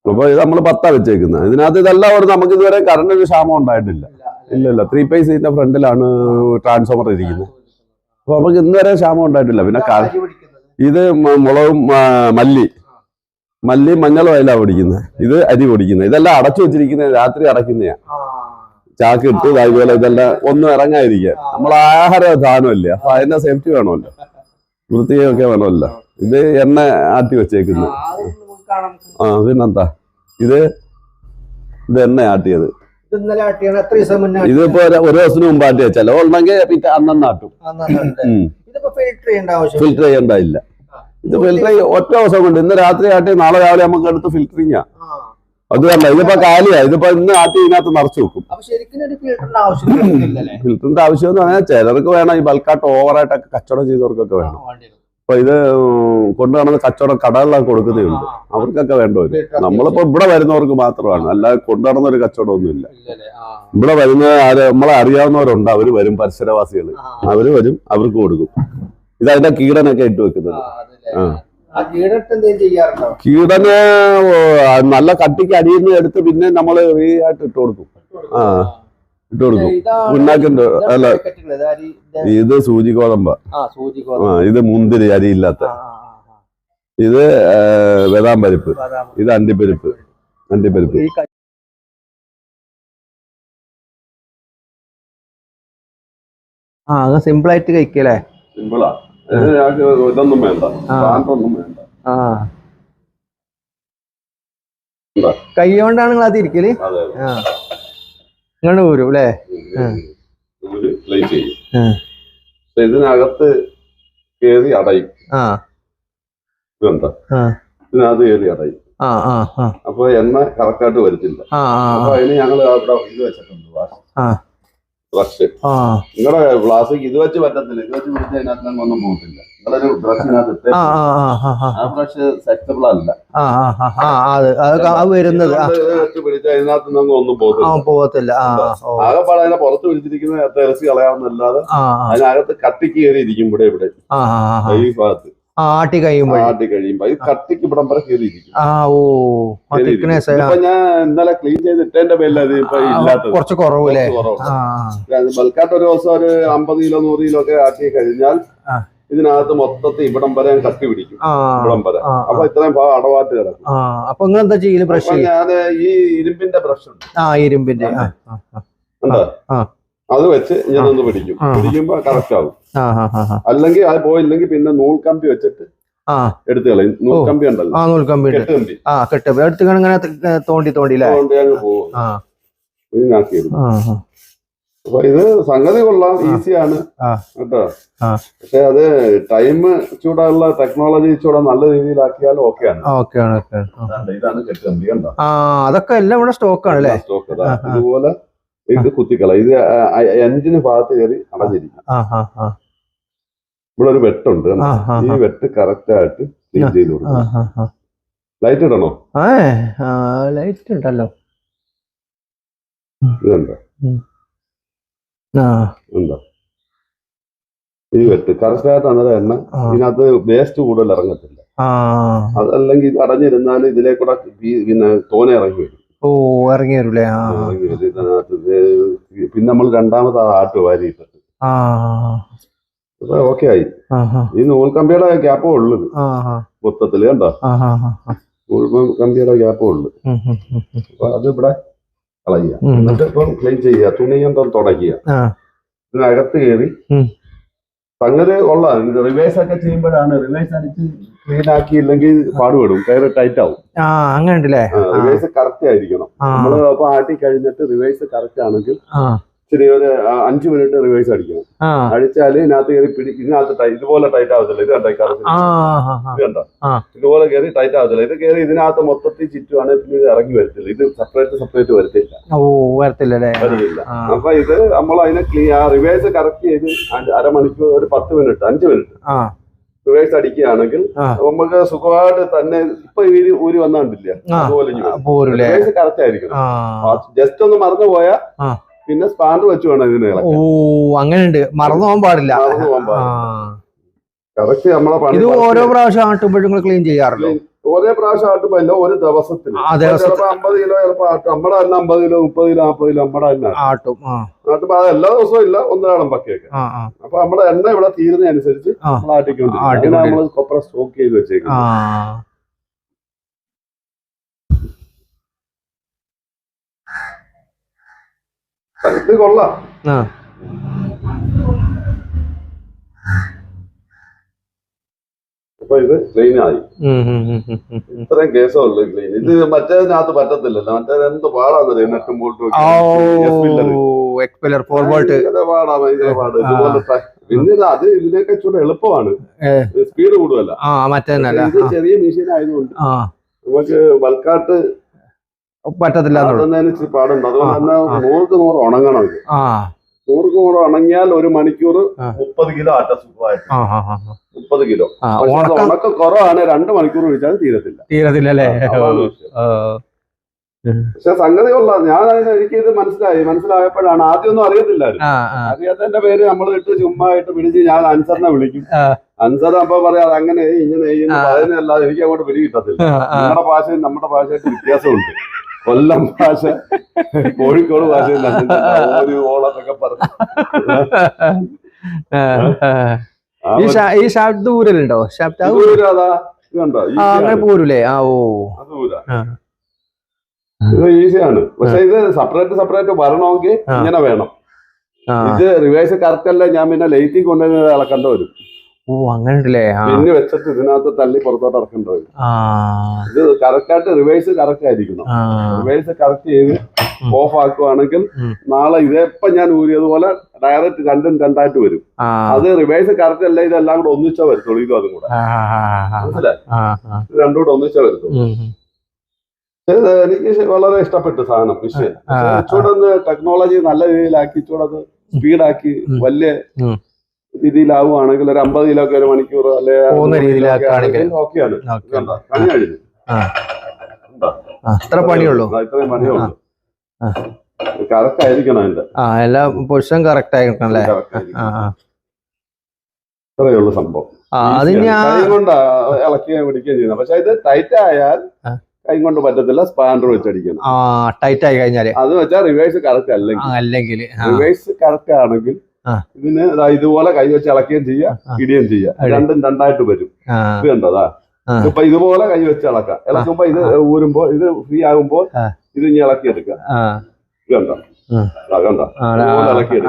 അപ്പൊ ഇത് നമ്മൾ 10 വെച്ചേക്കുന്നത്. ഇതിനകത്ത് ഇതെല്ലാം ഓടുന്ന. നമുക്ക് ഇതുവരെ കറണ്ട് ക്ഷാമം ഉണ്ടായിട്ടില്ല. ഇല്ല 3 ഫേസിന്റെ ഫ്രണ്ടിലാണ് ട്രാൻസ്ഫോമർ ഇരിക്കുന്നത്. അപ്പൊ നമുക്ക് ഇന്നുവരെ ക്ഷാമം ഉണ്ടായിട്ടില്ല. പിന്നെ ഇത് മുളകും മല്ലി മഞ്ഞളും അതിലാണ് പൊടിക്കുന്നത്. ഇത് അരി പൊടിക്കുന്നത്. ഇതെല്ലാം അടച്ചു വെച്ചിരിക്കുന്നത്. രാത്രി അടയ്ക്കുന്നതാ. ചാക്ക് ഇട്ട് അതുപോലെ ഇതെല്ലാം ഒന്നും ഇറങ്ങാതിരിക്കാൻ. നമ്മൾ ആഹാര സാധനമല്ലേ. അപ്പൊ അതിന്റെ സേഫ്റ്റി വേണമല്ലോ, വൃത്തിയൊക്കെ വേണമല്ലോ. ഇത് എണ്ണ ആട്ടി വെച്ചേക്കുന്നത്. പിന്നെന്താ ഇത് എണ്ണ ആട്ടിയത്. ഇതിപ്പോ ഒരു ദിവസത്തിന് മുമ്പ് ആട്ടിയ ചിലവുണ്ടെങ്കിൽ പിന്നെ അന്നാട്ടും. ഫിൽറ്റർ ചെയ്യണ്ടായില്ല. ഇത് ഫിൽറ്റർ ഒറ്റ ദിവസം കൊണ്ട്. ഇന്ന് രാത്രി ആട്ടി നാളെ രാവിലെ നമുക്ക് എടുത്ത് ഫിൽറ്ററിങ്ങാ. അത് കണ്ട ഇതിപ്പോ കാലിയാ. ഇതിപ്പോ ഇന്ന് ആട്ടി ഇതിനകത്ത് നിറച്ചു വെക്കും. ഫിൽറ്ററിന്റെ ആവശ്യം എന്ന് പറഞ്ഞാൽ ചിലർക്ക് വേണം. ഈ ബൾക്കായിട്ട് ഓവറായിട്ടൊക്കെ കച്ചവടം ചെയ്തവർക്കൊക്കെ വേണം. അപ്പൊ ഇത് കൊണ്ടുവന്ന് കച്ചവടം കടകളിലൊക്കെ കൊടുക്കുന്നേ ഉണ്ട്. അവർക്കൊക്കെ വേണ്ട വരും. നമ്മളിപ്പോ ഇവിടെ വരുന്നവർക്ക് മാത്രമാണ്. അല്ലാതെ കൊണ്ടുനടന്ന ഒരു കച്ചവടമൊന്നുമില്ല. ഇവിടെ വരുന്ന നമ്മളെ അറിയാവുന്നവരുണ്ട്. അവര് വരും, പരിസരവാസികൾ. അവര് വരും, അവർക്ക് കൊടുക്കും. ഇത് അതിന്റെ കീടനൊക്കെ ഇട്ട് വെക്കുന്നത്. കീടന് നല്ല കട്ടിക്ക് അടിയിൽ നിന്ന് എടുത്ത് പിന്നെ നമ്മള് ഫ്രീ ആയിട്ട് ഇട്ട് കൊടുക്കും. ഇട്ട് കൊടുക്കും. പിണ്ണാക്കുണ്ട്. അല്ല, ഇത് സൂചി ഗോതമ്പ. ഇത് മുന്തിരി അരിയില്ലാത്ത. ഇത് ബദാം പരിപ്പ്. ഇത് അണ്ടിപ്പരിപ്പ്. സിമ്പിൾ ആയിട്ട് കഴിക്കല്ലേ. സിമ്പിളാ. ഇതൊന്നും വേണ്ട. കൈ കൊണ്ടാണ് നിങ്ങൾ അത് ഇരിക്കല്. ഇങ്ങനെ വരും അല്ലേ. ഇതിനകത്ത് കേറി അടയും. ഇതിനകത്ത് കേറി അടയും. അപ്പൊ എണ്ണ കറക്റ്റായിട്ട് വരത്തില്ല. അപ്പൊ അതിന് ഞങ്ങൾ അവിടെ ഇത് വെച്ചിട്ടുണ്ട്. ബ്രഷ്. നിങ്ങളുടെ പ്ലാസ്റ്റിക് ഇത് വെച്ച് പറ്റത്തില്ല. ഇത് വെച്ച് പിടിച്ച് അതിനകത്ത് ഒന്നും പോകത്തില്ല. നിങ്ങളൊരു ബ്രഷിനകത്ത് ആ ബ്രഷ് സെറ്റബിൾ അല്ല. വരുന്നത് വെച്ച് പിടിച്ച് അതിനകത്ത് ഒന്നും പോകത്തില്ല. ആകെപ്പാടെ അതിനെ പുറത്ത് പിടിച്ചിരിക്കുന്ന തെരച്ച് കളയാവുന്നല്ലാതെ അതിനകത്ത് കട്ടിക്ക് കയറി ഇരിക്കും. ഇവിടെ ഈ ഭാഗത്ത് ആട്ടി കഴിയുമ്പോ ഈ കട്ടിക്ക് ഇവിടം വരെ കയറിയിരിക്കും. ഇപ്പൊ ഞാൻ ഇന്നലെ ക്ലീൻ ചെയ്തിട്ടതിന്റെ പേരിൽ ഇപ്പൊ ഇല്ലാത്തത് കുറച്ച് കുറവല്ലേ. ബൾക്കായിട്ട് ഒരു ദിവസം ഒരു 50 കിലോ 100 കിലോ ഒക്കെ ആട്ടി കഴിഞ്ഞാൽ ഇതിനകത്ത് മൊത്തത്തിൽ ഇവിടം വരെ കട്ടി പിടിക്കും. ഇവിടം വരെ. അപ്പൊ ഇത്രയും ഭാഗം അടവാട്ട് കിടക്കും. അപ്പൊ നിങ്ങൾ എന്താ ചെയ്യല്? ബ്രഷ് ഞാൻ ഈ ഇരുമ്പിന്റെ ബ്രഷ് ഉണ്ട്. ഇരുമ്പിന്റെ അത് വെച്ച് ഞാനൊന്ന് പിടിക്കുമ്പോ കറക്റ്റ് ആവും. അല്ലെങ്കിൽ അത് പോയില്ലെങ്കിൽ പിന്നെ നൂൽക്കമ്പി വെച്ചിട്ട് എടുത്ത് കളയും. നൂൽക്കമ്പി ഉണ്ടല്ലോ, നൂൽക്കമ്പി തോണ്ടി അപ്പൊ ഇത് സംഗതി കൊള്ളാം, ഈസിയാണ് കേട്ടോ. പക്ഷെ അത് ടൈം ചൂടുള്ള ടെക്നോളജി ചൂടാ നല്ല രീതിയിലാക്കിയാൽ ഓക്കെയാണ്. ഇതാണ് കെട്ടുകമ്പി. കണ്ടോ, അതൊക്കെ എല്ലാം ഇവിടെ സ്റ്റോക്ക് ആണ്. സ്റ്റോക്ക് ഇതുപോലെ ഇത് കുത്തിക്കള. ഇത് എഞ്ചിന് ഭാഗത്ത് കയറി അടഞ്ഞിരിക്കും. ഇവിടെ ഒരു വെട്ടുണ്ട്. ഈ വെട്ട് കറക്റ്റ് ആയിട്ട് ക്ലീൻ ചെയ്ത് കൊടുക്കും. ലൈറ്റ് ഇടണോ? ലൈറ്റ് ഉണ്ടല്ലോ. ഇതുണ്ടോ? എന്താ ഈ വെട്ട് കറക്റ്റായിട്ട് അന്നേരം എണ്ണ ഇതിനകത്ത് വേസ്റ്റ് കൂടുതൽ ഇറങ്ങത്തില്ല. അതല്ലെങ്കിൽ ഇത് അടഞ്ഞിരുന്നാൽ ഇതിലേക്കൂടെ പിന്നെ തോനെ ഇറങ്ങി വരും. ഓ ഇറങ്ങി വരൂലേ? ഇറങ്ങി വരും ഇതിനകത്ത്. പിന്നെ നമ്മൾ രണ്ടാമത് ആട്ട് വാരിയിട്ടിട്ട് ഓക്കെ ആയി. ഈ നൂൽക്കമ്പിയുടെ ഗ്യാപ്പേ ഉള്ളത് മൊത്തത്തില്, കണ്ടോ? നൂൽക്കമ്പിയുടെ ഗ്യാപ്പേ ഉള്ളു. അപ്പൊ അത് ഇവിടെ കളയുക. എന്നിട്ട് ഇപ്പം ക്ലീൻ ചെയ്യുക, തുണി കൊണ്ടൊന്ന് തുടയ്ക്കുക. ഇതിനകത്ത് കയറി സംഗതി കൊള്ളാം. റിവേഴ്സ് ഒക്കെ ചെയ്യുമ്പോഴാണ്, റിവേഴ്സ് അടിച്ച് ക്ലീൻ ആക്കിയില്ലെങ്കിൽ പാടുപെടും, കയറി ടൈറ്റ് ആവും. അങ്ങനെ റിവേഴ്സ് കറക്റ്റ് ആയിരിക്കണം. നമ്മള് അപ്പൊ ആട്ടി കഴിഞ്ഞിട്ട് റിവേഴ്സ് കറക്റ്റ് ആണെങ്കിൽ ശരി ഒരു 5 മിനിറ്റ് റിവേഴ്സ് അടിക്കണം. അടിച്ചാല് ഇതിനകത്ത് കയറി ഇതിനകത്ത് ഇതുപോലെ ടൈറ്റ് ആവത്തില്ല. ഇത് കണ്ടോ? കണ്ടോ? ഇതുപോലെ കയറി ടൈറ്റ് ആവത്തില്ല. ഇത് കയറി ഇതിനകത്ത് മൊത്തത്തിൽ ചുറ്റുവാണ്. പിന്നെ ഇത് ഇറങ്ങി വരത്തില്ല. ഇത് സെപ്പറേറ്റ് വരത്തില്ല. വരത്തില്ല. അപ്പൊ ഇത് നമ്മൾ അതിനെ റിവേഴ്സ് കറക്റ്റ് ചെയ്ത് അരമണിക്കൂർ, ഒരു 10 മിനിറ്റ് 5 മിനിറ്റ് റിവേഴ്സ് അടിക്കുകയാണെങ്കിൽ നമുക്ക് സുഖമായിട്ട് തന്നെ ഇപ്പൊ ഊരി വന്നില്ല. അതുപോലെ റിവേഴ്സ് കറക്റ്റ് ആയിരിക്കണം. ജസ്റ്റ് ഒന്ന് മറന്നു പോയാ പിന്നെ സ്പാൻഡർ വെച്ച് വേണം ഇതിനെ. ഓ അങ്ങനെയുണ്ട്, മറന്നു പോകാൻ പാടില്ല. കറക്റ്റ് നമ്മളെ പണി. ഓരോ പ്രാവശ്യം ആട്ടുമ്പോഴും ക്ലീൻ ചെയ്യാറില്ല? ഓരോ പ്രാവശ്യം ആട്ടുമ്പോ അല്ല, ഒരു ദിവസത്തിന്. ചിലപ്പോ 50 കിലോ ചിലപ്പോ ആട്ടും. നമ്മുടെ തന്നെ 50 കിലോ 30 കിലോ 40 കിലോ നമ്മുടെ തന്നെ ആട്ടും. ആട്ടുമ്പോ അത് എല്ലാ ദിവസവും ഇല്ല, ഒന്നരാളം പക്കയൊക്കെ. അപ്പൊ നമ്മുടെ എണ്ണ ഇവിടെ തീരുന്നതനുസരിച്ച് നമ്മൾ ആട്ടിക്കൊണ്ടിരിക്കും. നമ്മൾ കൊപ്ര സ്റ്റോക്ക് ചെയ്ത് വെച്ചേക്കും. ഇത് കൊള്ളാം. അപ്പൊ ഇത് ക്ലീൻ ആയി. ഇത്രയും കേസേ ഉള്ളു ക്ലീൻ. ഇത് മറ്റേതിനകത്ത് പറ്റത്തില്ലല്ലോ. മറ്റേത് എന്ത് പാടാന്നറിയ, നെട്ടും ബോൾട്ടും പാടാ, ഭയങ്കര പാട്. ഇതുപോലെ പിന്നെ അത് ഇതിനൊക്കെ ചൂടെ എളുപ്പമാണ്, സ്പീഡ് കൂടുതലല്ല. ഇത് ചെറിയ മെഷീൻ ആയതുകൊണ്ട് നമുക്ക് ബൾക്കാട്ട് പറ്റത്തില്ല, ഇച്ചിരി പാടുണ്ട്. അതുകൊണ്ട് തന്നെ 100% ഉണങ്ങണം. ഇത് 100% ഉണങ്ങിയാൽ 1 മണിക്കൂർ 30 കിലോ ആട്ട സുഖമായിട്ട്. 30 കിലോ. ഉണക്കം കുറവാണ്, 2 മണിക്കൂർ വിളിച്ചാൽ തീരത്തില്ല. പക്ഷെ സംഗതി കൊള്ളാം. എനിക്കിത് മനസ്സിലായപ്പോഴാണ്. ആദ്യമൊന്നും അറിയത്തില്ലായിരുന്നു. അറിയാത്തതിന്റെ പേര് നമ്മൾ ഇട്ട് ചുമ്മാ ഇട്ട് പിടിച്ച് ഞാൻ അൻസറിനെ വിളിക്കും. അൻസർ അപ്പൊ പറയാം അങ്ങനെ ഇങ്ങനെ പറയുന്നതല്ലാതെ എനിക്ക് അങ്ങോട്ട് പിടി കിട്ടത്തില്ല. നമ്മുടെ ഭാഷയും നമ്മുടെ ഭാഷയായിട്ട് വ്യത്യാസമുണ്ട്. കൊല്ലം ഭാഷ കോഴിക്കോട് ഭാഷയിൽ ഒരു ഓളത്തൊക്കെ പറഞ്ഞു. ഈ ഷാഫ്റ്റ് ദൂരലുണ്ടോ? പോരൂലേ? ഇത് ഈസിയാണ്. പക്ഷെ ഇത് സെപ്പറേറ്റ് വരണമെങ്കിൽ ഇങ്ങനെ വേണം. ഇത് റിവേഴ്സ് കറക്റ്റ് അല്ല, ഞാൻ പിന്നെ ലൈറ്റിൽ കൊണ്ടുവന്ന് ഇളക്കേണ്ട വരും. ഓ അങ്ങനെ പിന്നെ വെച്ചിട്ട് ഇതിനകത്ത് തള്ളി പുറത്തോട്ട് ഇറക്കേണ്ടി വരും. ഇത് കറക്റ്റായിട്ട് റിവേഴ്സ് കറക്റ്റ് ആയിരിക്കണം. റിവേഴ്സ് കറക്റ്റ് ചെയ്ത് ഓഫ് ആക്കുവാണെങ്കിൽ നാളെ ഇതെപ്പം ഞാൻ ഊരിയതുപോലെ ഡയറക്റ്റ് രണ്ടായിട്ട് വരും. അത് റിവേഴ്സ് കറക്റ്റ് അല്ല, ഇതെല്ലാം കൂടെ ഒന്നിച്ചാ വരത്തുള്ളൂ. ഇതും അതും കൂടെ മനസ്സിലായി, ഇത് രണ്ടും കൂടെ ഒന്നിച്ചാ വരത്തുള്ളൂ. എനിക്ക് വളരെ ഇഷ്ടപ്പെട്ടു സാധനം, വിഷയം. ഇച്ചൂടെ ഒന്ന് ടെക്നോളജി നല്ല രീതിയിലാക്കി, ഇച്ചൂടെ അത് സ്പീഡാക്കി വലിയ രീതിയിലാവുകയാണെങ്കിൽ ഒരു 50 കിലോ 1 മണിക്കൂർ അല്ലെങ്കിൽ ഓക്കെയാണ്. പണി കഴിഞ്ഞു. അത്ര പണിയുള്ളൂ. ഇത്രയും പണിയുള്ളൂ. കറക്റ്റ് ആയിരിക്കണം അതിന്റെ എല്ലാ പൊസിഷൻ കറക്റ്റ് ആയിരിക്കണം അല്ലേ? ഇത്രയേ ഉള്ളൂ സംഭവം. കൈ കൊണ്ട് ഇളക്കുകയും പിടിക്കുകയും ചെയ്യുന്നത്. പക്ഷെ ഇത് ടൈറ്റ് ആയാൽ കൈ കൊണ്ട് പറ്റത്തില്ല, സ്പാൻഡർ വെച്ചടിക്കണം. ടൈറ്റ് ആയി കഴിഞ്ഞാല് അത് വെച്ചാൽ റിവേഴ്സ് കറക്റ്റ് അല്ലെങ്കിൽ റിവേഴ്സ് കറക്റ്റ് ആണെങ്കിൽ ഇതിന് ഇതുപോലെ കൈ വെച്ച് ഇളക്കുകയും ചെയ്യാം, ഇടുകയും ചെയ്യാം. രണ്ടും രണ്ടായിട്ട് വരും. ഇത് കണ്ടതാ, ഇപ്പൊ ഇതുപോലെ കൈ വെച്ച് ഇളക്കാം. ഇളക്കുമ്പോ ഇത് ഊരുമ്പോ ഇത് ഫ്രീ ആകുമ്പോൾ ഇത് ഇനി ഇളക്കിയെടുക്കാം. ഇത് കണ്ടോ?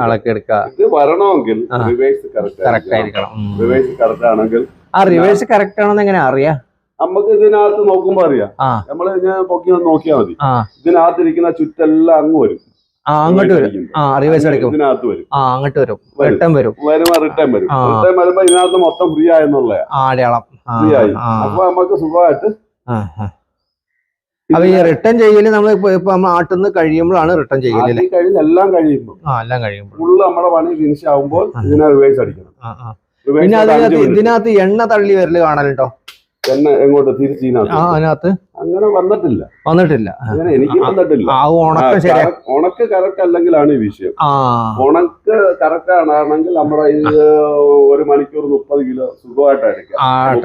ഇളക്കിയെടുക്കാം. ഇത് വരണമെങ്കിൽ റിവേഴ്സ് കറക്റ്റ് ആയിരിക്കണം. റിവേഴ്സ് കറക്റ്റ് ആണെങ്കിൽ റിവേഴ്സ് കറക്റ്റ് ആണെന്ന് എങ്ങനെ അറിയാം? നമുക്ക് ഇതിനകത്ത് നോക്കുമ്പോ അറിയാം. നമ്മള് ഞാൻ പൊക്കി നോക്കിയാൽ മതി. ഇതിനകത്തിരിക്കുന്ന ചുറ്റെല്ലാം അങ്ങ് വരും, അങ്ങോട്ട് വരും. ഇതിനകത്ത് വരും, അങ്ങോട്ട് വരും, റിട്ടേൺ വരും. റിട്ടേൺ വരുമ്പോ ഇതിനകത്ത് മൊത്തം ഫ്രീ ആയെന്നുള്ള അടയാളം ഫ്രീ ആയി. അപ്പൊ നമുക്ക് സുഖമായിട്ട് അപ്പൊ ഈ റിട്ടേൺ ചെയ്യല് നമ്മൾ ഇപ്പൊ നമ്മൾ ആട്ടുന്ന കഴിയുമ്പോഴാണ് റിട്ടേൺ ചെയ്യല്. എല്ലാം കഴിയുമ്പോൾ ഫുള്ള് നമ്മുടെ പണി ഫിനിഷ് ആകുമ്പോൾ ഇതിനെ റിവേഴ്സ് അടിക്കണം. പിന്നെ ഇതിനകത്ത് എണ്ണ തള്ളി വരല് കാണലുണ്ടോ? എണ്ണ എങ്ങോട്ട് തിരിച്ചതിനകത്ത് അങ്ങനെ വന്നിട്ടില്ല. അങ്ങനെ എനിക്ക് വന്നിട്ടില്ല. ഉണക്ക് കറക്റ്റ് അല്ലെങ്കിലാണ് ഈ വിഷയം. ഉണക്ക് കറക്റ്റ് ആണെങ്കിൽ നമ്മുടെ ഇത് 1 മണിക്കൂർ 30 കിലോ സുഖമായിട്ടായിരിക്കും.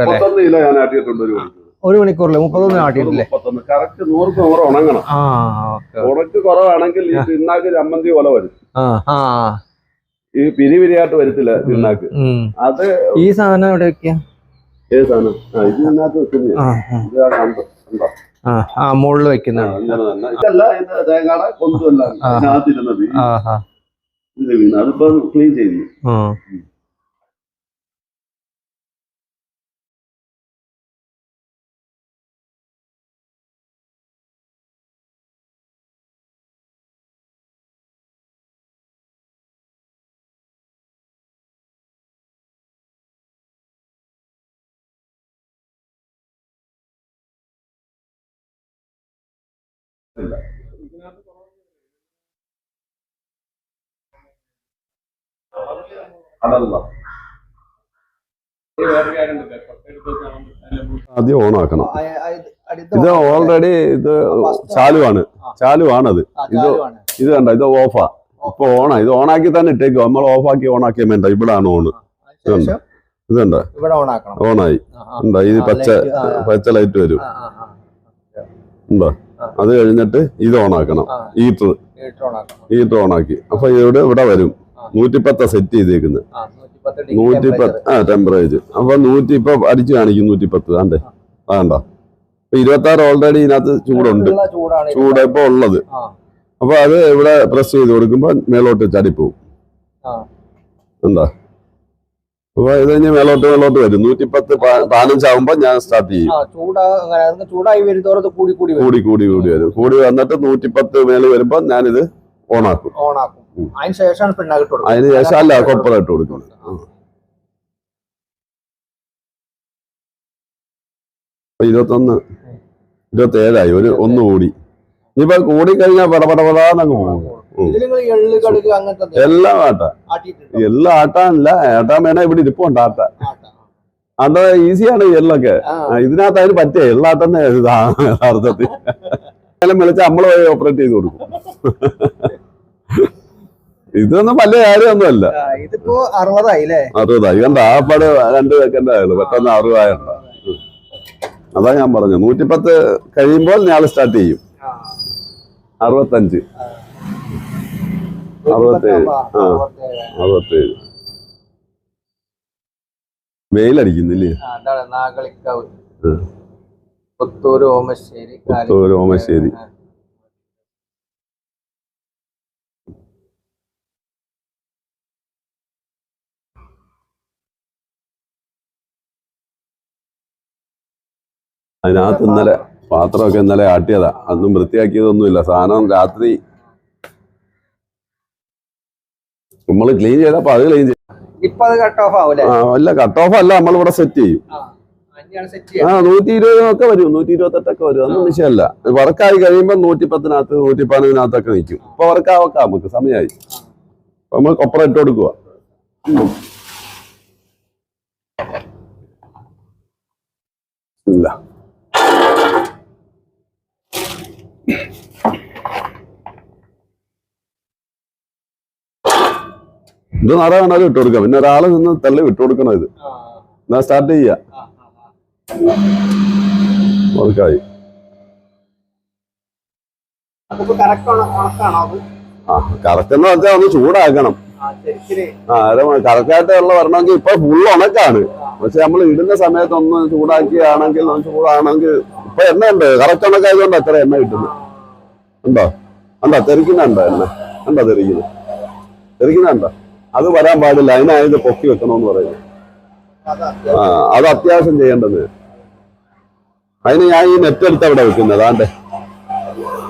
31 കിലോ ഞാൻ ആട്ടിയിട്ടുണ്ട് 1 മണിക്കൂറിൽ 31 ആട്ടിയിട്ടില്ലേ? കറക്റ്റ് 100% ഉണങ്ങണം. ഉണക്ക് കുറവാണെങ്കിൽ ഈ പിണ്ണാക്ക് ചമ്മന്തി പോലെ വരും. ഈ പിരിയായിട്ട് വരത്തില്ല പിണ്ണാക്ക്. അത് ഈ സാധനം എവിടെ വെക്കുക? ഏത് സാധനം? ഇതിനകത്ത് വെക്കുന്ന മുകളിൽ വെക്കുന്ന ഇതല്ല, ഇത് തേങ്ങയുടെ കൊന്തല്ല ഇതിനകത്തിരുന്നത്. അതിപ്പോ ക്ലീൻ ചെയ്തു. ആദ്യം ഓണാക്കണം. ഇത് ഓൾറെഡി ഇത് ചാലുവാണത്. ഇത് കണ്ട, ഇത് ഓഫാ. ഇപ്പൊ ഓണാ. ഇത് ഓണാക്കി തന്നെ ഇട്ടേക്കും. നമ്മൾ ഓഫാക്കി ഓണാക്കിയാൽ വേണ്ട. ഇവിടാണ് ഓണ്. ഇതുണ്ട്, ഓണായി. ഉണ്ടോ? ഇത് പച്ച ലൈറ്റ് വരും. ഉണ്ടോ? അത് കഴിഞ്ഞിട്ട് ഇത് ഓണാക്കണം. ഹീറ്റർ ഓണാക്കി. അപ്പൊ ഇവിടെ വരും 110 സെറ്റ് ചെയ്തേക്കുന്നത്. 110 ടെമ്പറേച്ചർ. അപ്പൊ 100 ഇപ്പൊ അടിച്ചു കാണിക്കും 110. ആണ്ടേ അതാണ്ടോ. ഇപ്പൊ 26 ഓൾറെഡി ഇതിനകത്ത് ചൂട് ഇപ്പൊ ഉള്ളത്. അപ്പൊ അത് ഇവിടെ പ്രസ് ചെയ്ത് കൊടുക്കുമ്പോ മേലോട്ട് ചാടിപ്പോവും. എന്താ? അപ്പൊ ഇത് കഴിഞ്ഞ് മേലോട്ട് വരും. 110 15 ആവുമ്പോ ഞാൻ സ്റ്റാർട്ട് ചെയ്യും. ചൂടായി വരുന്നതോടെ കൂടി വരും. കൂടി വന്നിട്ട് 110 മേളിൽ വരുമ്പോ ഞാനിത് ഓണാക്കും. അതിന് ശേഷം അല്ല കൊപ്പറ ഇട്ട് കൊടുക്കും. 21 27ആയി. ഒന്ന് കൂടി. ഇനിയിപ്പോ കൂടി കഴിഞ്ഞാൽ പടപടപടാന്നങ്ങ് പോകും. എല്ലാം എല്ലാം ആട്ടാനില്ല. ആട്ടാൻ വേണേ ഇവിടെ ഇരിപ്പുണ്ട് ആട്ടാൻ. അത് ഈസിയാണ് എള്ളൊക്കെ. ഇതിനകത്ത് അതിന് പറ്റേ എള്ളാട്ടന്നെ യഥാർത്ഥത്തിൽ വിളിച്ച് നമ്മള് പോയി ഓപ്പറേറ്റ് ചെയ്ത് കൊടുക്കും. ഇതൊന്നും വലിയ കാര്യമൊന്നുമല്ല. 60ആയി. കണ്ട ആ പട് 2 വെക്കണ്ട ആയുള്ളൂ. പെട്ടെന്ന് 60 ആയണ്ട. അതാ ഞാൻ പറഞ്ഞു. 110 കഴിയുമ്പോൾ ഞാൻ സ്റ്റാർട്ട് ചെയ്യും. 65 67 വെയിലടിക്കുന്നില്ലേ? പുത്തൂര് ഓമശ്ശേരി. അതിനകത്ത് ഇന്നലെ പാത്രമൊക്കെ ഇന്നലെ ആട്ടിയതാ. അതൊന്നും വൃത്തിയാക്കിയതൊന്നുമില്ല. സാധനം രാത്രി നമ്മള് ക്ലീൻ ചെയ്തപ്പോ അത് ക്ലീൻ ചെയ്യും. അല്ല, കട്ട് ഓഫ് അല്ല, നമ്മളിവിടെ സെറ്റ് ചെയ്യും. 120 ഒക്കെ വരും. 128 വരും. അതൊന്നും വിഷയമല്ല. വർക്കായി കഴിയുമ്പോ 110-നകത്ത് 115-നകത്തൊക്കെ നിൽക്കും. ഇപ്പൊ വർക്കാവൊക്കെ നമുക്ക് സമയമായി. നമ്മൾ കൊപ്പറ ഇട്ട് കൊടുക്കുക. ഇല്ല, ഇത് നട വേണാലും ഇട്ട് കൊടുക്കാം. പിന്നെ ഒരാള് നിന്ന് തള്ളി വിട്ടു കൊടുക്കണം. ഇത് എന്നാ സ്റ്റാർട്ട് ചെയ്യാ. വർക്കായി. കറക്റ്റ് എന്ന് വെച്ചാൽ ഒന്ന് ചൂടാക്കണം. കറക്റ്റായിട്ടുള്ള വരണമെങ്കിൽ ഇപ്പൊ ഫുള്ള് ഉണക്കാണ്. പക്ഷെ നമ്മൾ ഇടുന്ന സമയത്ത് ഒന്ന് ചൂടാക്കിയാണെങ്കിൽ ഇപ്പൊ എണ്ണ ഉണ്ട്. കറക്റ്റ് ഉണക്കായതുകൊണ്ട് അത്ര എണ്ണ കിട്ടുന്നു. ഉണ്ടോ? തെറിക്കുന്നുണ്ടോ എണ്ണ? തെറിക്കുന്നുണ്ടോ? അത് വരാൻ പാടില്ല. അതിനായത് പൊക്കി വെക്കണമെന്ന് പറയുന്നത്. അത് അത്യാവശ്യം ചെയ്യേണ്ടത്. അതിന് ഞാൻ ഈ നെറ്റ് എടുത്ത് അവിടെ വെക്കുന്നത്. അതാണ്ടേ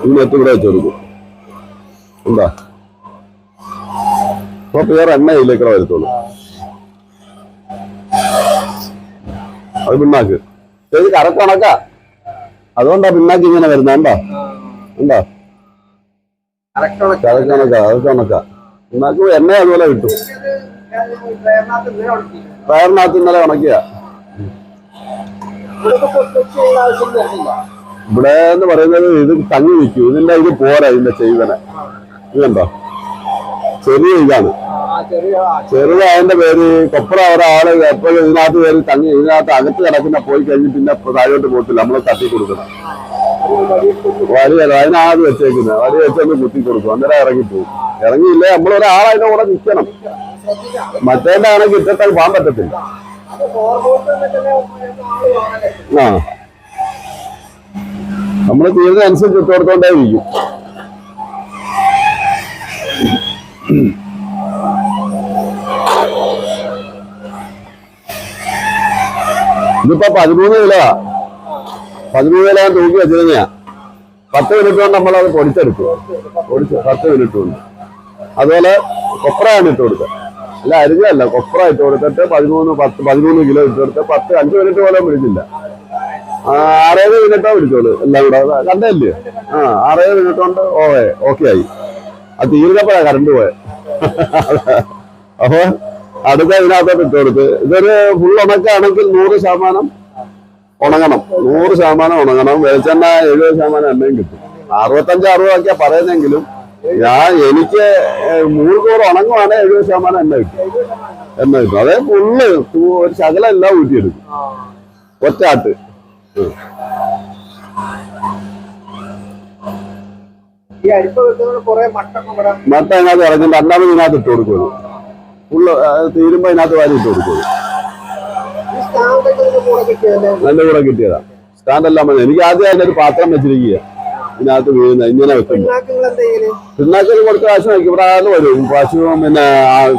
ഈ നെറ്റ് ഇവിടെ വെച്ച് കൊടുക്കും. എന്താ? അപ്പൊ വേറെ എണ്ണ ഇതിലേക്കൂടെ വരുത്തുള്ളൂ. അത് പിണ്ണാക്ക് ഇത് കറക്റ്റ് ഉണക്കാ. അതുകൊണ്ടാ പിണ്ണാക്ക് ഇങ്ങനെ വരുന്ന. എന്താ? കറക്റ്റ് ഉണക്കാ. പിണ്ണാക്ക് എണ്ണ അതുപോലെ കിട്ടും. വയറിനകത്ത് ഇന്നലെ ഉണക്കിയ ഇവിടെ എന്ന് പറയുന്നത് ഇത് തങ്ങി നിൽക്കും. ഇതിന്റെ ഇത് പോരാ, ഇതിന്റെ ചെയ്വനെ ഇതുണ്ടോ, ചെറിയ ഇതാണ്. ചെറുതായതിന്റെ പേര് കൊപ്ര. ഒരാള് എപ്പോഴും ഇതിനകത്ത് പേര് തങ്ങി ഇതിനകത്ത് അകത്ത് കിടക്കുന്ന പോയി കഴിഞ്ഞ് പിന്നെ താഴോട്ട് പോകത്തില്ല, നമ്മൾ തട്ടി കൊടുക്കണം. വടിയല്ല അതിനകത്ത് വെച്ചേക്കുന്നത്, വടി വെച്ചൊന്ന് കുത്തി കൊടുക്കും, അന്നേരം ഇറങ്ങിപ്പോകും. ഇറങ്ങിയില്ലേ നമ്മളൊരാൾ അതിന്റെ കൂടെ നിൽക്കണം. മറ്റേന്റെ ആണെങ്കിൽ ഇട്ടിട്ട് പോകാൻ പറ്റത്തില്ല. ആ നമ്മള് തീരുന്നതനുസരിച്ച് ഇട്ട് കൊടുത്തോണ്ടേ ഇരിക്കും. ഇതിപ്പോ 13 കിലോ 13 കിലോ ഞാൻ തൂക്കി വെച്ചിരുന്ന 10 മിനിറ്റ് കൊണ്ട് നമ്മളത് പൊടിച്ചെടുക്കും. 10 മിനിറ്റ് കൊണ്ട്. അതുപോലെ കൊപ്രയാണ് ഇട്ട് കൊടുക്കുക, അല്ല അരിഞ്ഞല്ല, കൊപ്ര ഇട്ട് കൊടുത്തിട്ട് 13 കിലോ ഇട്ട് കൊടുത്ത് 5 മിനിറ്റ് പോലും പിടിച്ചില്ല. 6-7 മിനിറ്റോ പിടിച്ചോളൂ എല്ലാം കൂടെ. കണ്ടല്ലേ? 6-7 മിനിറ്റ് കൊണ്ട് ഓക്കെ ആയി. അത് തീർന്നപ്പോഴാ കറണ്ട് പോയെ. അപ്പൊ അടുത്ത ഇതിനകത്തോട്ട് ഇട്ട് കൊടുത്ത് ഇതൊരു ഫുൾ ഉണക്കാണെങ്കിൽ 100% ഉണങ്ങണം. 100% ഉണങ്ങണം. വെളിച്ചെണ്ണ 70% എണ്ണയും കിട്ടും. 65-60 ഒക്കെയാ പറയുന്നെങ്കിലും എനിക്ക് 3 കൂറ് ഉണങ്ങുവാണെങ്കിൽ 70% എണ്ണ കിട്ടും. അതേ ഫുള്ള് ഒരു ശകലം എല്ലാം ഊറ്റിയെടുക്കും ഒറ്റാട്ട്. മട്ട അതിനകത്ത് ഇറങ്ങി 2ാമത് ഇതിനകത്ത് ഇട്ട് കൊടുക്കുള്ളൂ. ഫുള്ള് തീരുമ്പോ ഇതിനകത്ത് വാരി ഇട്ട് കൊടുക്കുള്ളൂ. നല്ല കൂടെ കിട്ടിയതാ. സ്റ്റാൻഡെല്ലാം മതി. എനിക്ക് ആദ്യം അതിന്റെ ഒരു പാത്രം വെച്ചിരിക്കുക, ഇതിനകത്ത് വീഴുന്ന ഇങ്ങനെ വെക്കുന്നു. പിണ്ണാക്കിൽ കൊടുത്ത കാശ് നോക്കി ഇവിടെ ആള് വരും. പശുവും പിന്നെ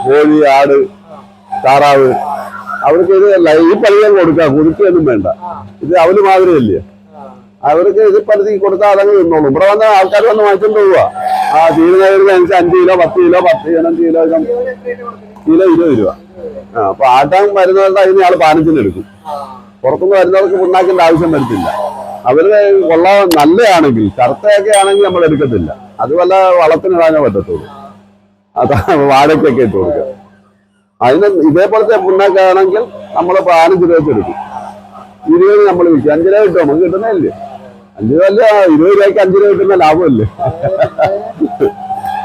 കോഴി, ആട്, താറാവ്, അവർക്ക് ഇത് ഈ പള്ളികൾ കൊടുക്കാം. കുതിക്കൊന്നും വേണ്ട. ഇത് അവല് മാതിരിയല്ലേ, അവർക്ക് ഇത് പരുതി കൊടുത്താൽ അതങ്ങ് തിന്നോളും. ഇവിടെ വന്ന ആൾക്കാർ വന്ന് വാങ്ങിച്ചോണ്ട് പോവുക. തീരുന്നവർക്ക് 5 കിലോ 10 കിലോ 15 കിലോ 20 രൂപ. അപ്പൊ ആട്ടാൻ വരുന്നവരുടെ അതിന് ആള് 15 എടുക്കും. പുറത്തുനിന്ന് വരുന്നവർക്ക് പിണ്ണാക്കിന്റെ ആവശ്യം വരത്തില്ല. അവര് കൊള്ളാൻ നല്ലതാണെങ്കിൽ, കറുത്തയൊക്കെ ആണെങ്കിൽ നമ്മൾ എടുക്കത്തില്ല. അത് വല്ല വളത്തിനിടാനേ പറ്റത്തുള്ളൂ. അതാ വാഴയ്ക്കൊക്കെ ഇട്ട് കൊടുക്കുക. അതിന് ഇതേപോലത്തെ പിണ്ണാക്കാണെങ്കിൽ നമ്മൾ 15 രൂപ വെച്ചെടുക്കും. 20 നമ്മൾ വിൽക്കും. 5 രൂപ കിട്ടും. നമുക്ക് കിട്ടുന്നതല്ലേ 5 രൂപ അല്ല, 20 രൂപയ്ക്ക് 5 രൂപ കിട്ടുന്ന ലാഭമല്ലേ.